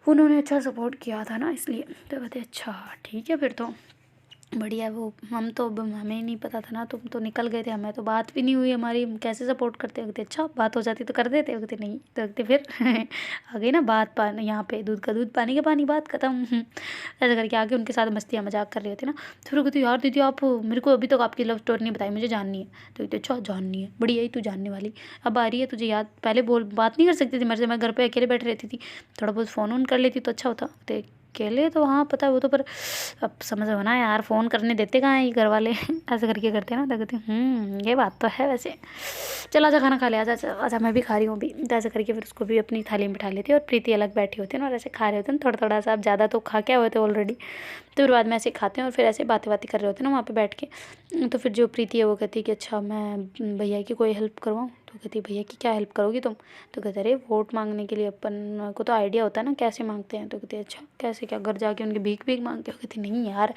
उन्होंने अच्छा सपोर्ट किया था ना इसलिए। तो कहते अच्छा ठीक है फिर तो बढ़िया। वो हम तो हमें नहीं पता था ना, तुम तो निकल गए थे, हमें तो बात भी नहीं हुई हमारी, हम कैसे सपोर्ट करते। कहते अच्छा बात हो जाती तो कर देते। कहते नहीं। तो कहते फिर आ गई ना बात, पानी यहाँ पे दूध का दूध पानी का पानी, बात खत्म। ऐसा करके आके उनके साथ मस्तियाँ मजाक कर रहे होते ना। तो फिर कहती यार दीदी आप मेरे को अभी तक आपकी लव स्टोरी नहीं बताई, मुझे जाननी है। तो कहते अच्छा जाननी है, बढ़िया ही तू जानने वाली अब आ रही है तुझे याद, पहले बोल बात नहीं कर सकती थी मेरे से, मैं घर पे अकेले बैठे रहती थी, थोड़ा बहुत फ़ोन ऑन कर लेती तो अच्छा होता। तो अकेले तो हाँ पता है वो तो, पर अब समझ में ना यार, फ़ोन करने देते कहाँ हैं ये घर वाले। ऐसे करके करते हैं ना। तो कहते ये बात तो है वैसे, चल आजा खाना खा ले, आजा आजा आजा, मैं भी खा रही हूँ अभी। तो ऐसे करके फिर उसको भी अपनी थाली में बिठा लेती है और प्रीति अलग बैठी होती है ना, और ऐसे खा रहे होते हैं थोड़ा थोड़ा सा, अब ज़्यादा तो खा के आए होते ऑलरेडी। तो फिर बाद में ऐसे खाते हैं और फिर ऐसे बातें बातें कर रहे होते हैं ना वहाँ पे बैठ के। तो फिर जो प्रीति है वो कहती है कि अच्छा मैं भैया की कोई हेल्प करवाऊँ। तो कहती है भैया की क्या हेल्प करोगी तुम। तो कहते अरे वोट मांगने के लिए अपन को तो आइडिया होता है ना कैसे मांगते हैं। तो कहती है अच्छा कैसे, क्या घर जाके उनके भीख भीख मांग के। कहती नहीं यार,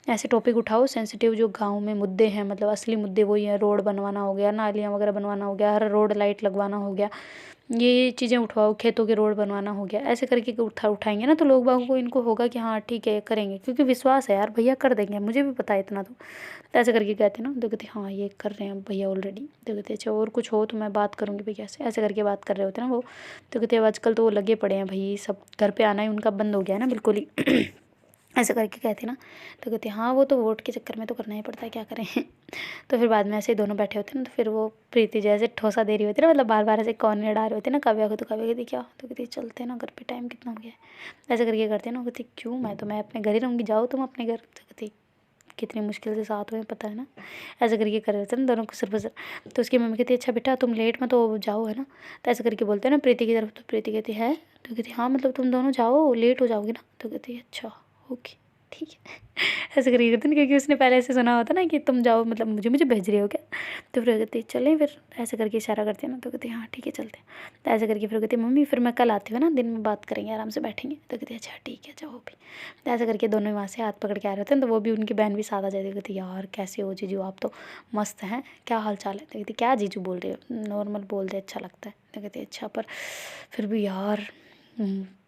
ऐसे टॉपिक उठाओ सेंसिटिव, जो गांव में मुद्दे हैं, मतलब असली मुद्दे वही हैं, रोड बनवाना हो गया, नालियाँ वगैरह बनवाना हो गया, हर रोड लाइट लगवाना हो गया, ये चीज़ें उठवाओ, खेतों के रोड बनवाना हो गया। ऐसे करके उठाएंगे ना तो लोग बागों को इनको होगा कि हाँ ठीक है करेंगे, क्योंकि विश्वास है यार भैया कर देंगे, मुझे भी पता है इतना तो ऐसे करके कहते ना। तो कहते हाँ ये कर रहे हैं भैया ऑलरेडी। तो कहते अच्छा और कुछ हो तो मैं बात करूँगी भैया से, ऐसे करके बात कर रहे होते ना वो। तो कहते अब आजकल तो वो लगे पड़े हैं भाई, सब घर पे आना ही उनका बंद हो गया है ना बिल्कुल ही। ऐसे करके कहते ना। तो कहते हाँ वो तो वोट के चक्कर में तो करना ही पड़ता है, क्या करें। तो फिर बाद में ऐसे ही दोनों बैठे होते हैं ना, तो फिर वो प्रीति जैसे ठोसा दे रही होती है ना, मतलब बार बार ऐसे कौन डाल रहे होते हैं ना काव्या को। तो काव्या कहती क्या। तो कहती चलते ना घर पे, टाइम कितना हो गया है। ऐसे करके करते हैं ना। कहती क्यों, मैं अपने घर ही रहूँगी, जाओ तुम अपने घर। तो कहती कितनी मुश्किल से साथ हुए पता है ना। ऐसे करके कर रहे थे ना दोनों खुसर फुसर। तो उसकी मम्मी कहती अच्छा बेटा तुम लेट में तो जाओ है ना। तो ऐसे करके बोलते हैं ना प्रीति की तरफ। तो प्रीति कहती है। तो कहती हाँ मतलब तुम दोनों जाओ, लेट हो जाओगे ना। तो कहती अच्छा ओके ठीक है। ऐसे करके करते ना, क्योंकि उसने पहले ऐसे सुना होता ना कि तुम जाओ मतलब मुझे मुझे भेज रहे हो क्या। तो फिर कहती चलें फिर, ऐसे करके इशारा करते हैं ना। तो कहती हाँ ठीक है चलते हैं। तो ऐसे करके फिर कहती मम्मी फिर मैं कल आती हूँ ना, दिन में बात करेंगे आराम से बैठेंगे। तो कहती अच्छा ठीक है जाओ भी। तो ऐसे करके दोनों वहाँ से हाथ पकड़ के आ रहे होते हैं। तो वो भी उनकी बहन भी साथ आ जाती है। कहती यार कैसे हो जीजू, आप तो मस्त हैं, क्या हाल चाल है। तो कहती क्या जीजू बोल रहे हो, नॉर्मल बोल दे अच्छा लगता है। तो कहती अच्छा पर फिर भी यार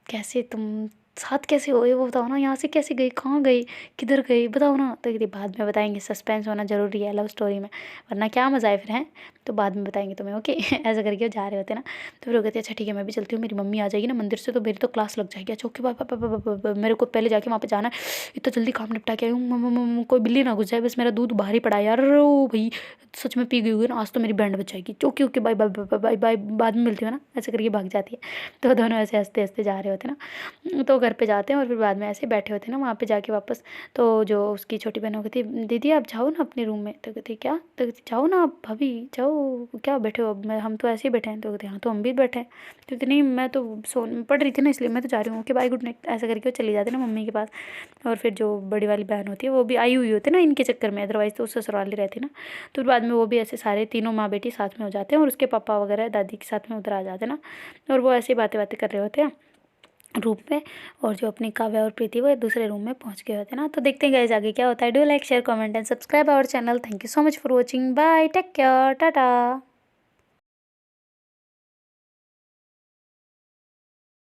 कैसे तुम साथ कैसे हो वो बताओ ना, यहाँ से कैसे गई, कहाँ गई, किधर गई बताओ ना। तो कहती बाद में बताएंगे, सस्पेंस होना ज़रूरी है लव स्टोरी में, वरना क्या मज़ा है फिर हैं। तो बाद में बताएंगे तुम्हें ओके। ऐसा करके वो जा रहे होते ना। तो फिर वो कहते अच्छा ठीक है मैं भी चलती हूँ, मेरी मम्मी आ जाएगी ना मंदिर से तो मेरी तो क्लास लग जाएगी। अच्छा ओके बाय, मेरे को पहले जाके वहाँ पे जाना है, इतना जल्दी काम निपटा के आई हूँ, कोई बिल्ली ना घुस जाए, बस मेरा दूध बाहर ही पड़ा है यार। ओ भाई सच में पी गई हुई ना आज तो, मेरी बैंड बच जाएगी। Okay okay bye bye bye bye, बाद में मिलती हूँ ना। ऐसे करके भाग जाती है। तो दोनों ऐसे हंसते हंसते जा रहे होते ना। तो घर पे जाते हैं और फिर बाद में ऐसे बैठे होते हैं ना वहाँ पे जाके वापस। तो जो उसकी छोटी बहन कहती दीदी आप जाओ ना अपने रूम में। तो कहती क्या। तो कहती जाओ ना आप भाभी जाओ, क्या बैठे हो, अब मैं हम तो ऐसे ही बैठे हैं। तो कहते हाँ तो हम भी बैठे हैं। तो कहती नहीं मैं तो पढ़ रही थी ना इसलिए मैं तो जा रही हूँ, ओके बाय गुड नाइट। ऐसा करके वो चली जाती है ना मम्मी के पास। और फिर जो बड़ी वाली बहन होती है वो भी आई हुई होती है ना इनके चक्कर में, अदरवाइज़ तो ससुराल ही रहती है ना। तो फिर बाद में वो भी ऐसे सारे तीनों माँ बेटी साथ में हो जाते हैं और उसके पापा वगैरह दादी के साथ में उधर आ जाते हैं ना। और वो ऐसी बातें बातें कर रहे होते हैं रूम में। और जो अपनी काव्या और प्रीति वो दूसरे रूम में पहुंच गए होते हैं ना। तो देखते हैं गाइस आगे क्या होता है। Do like share comment and subscribe our channel. Thank you so much for watching, bye, take care, Tata.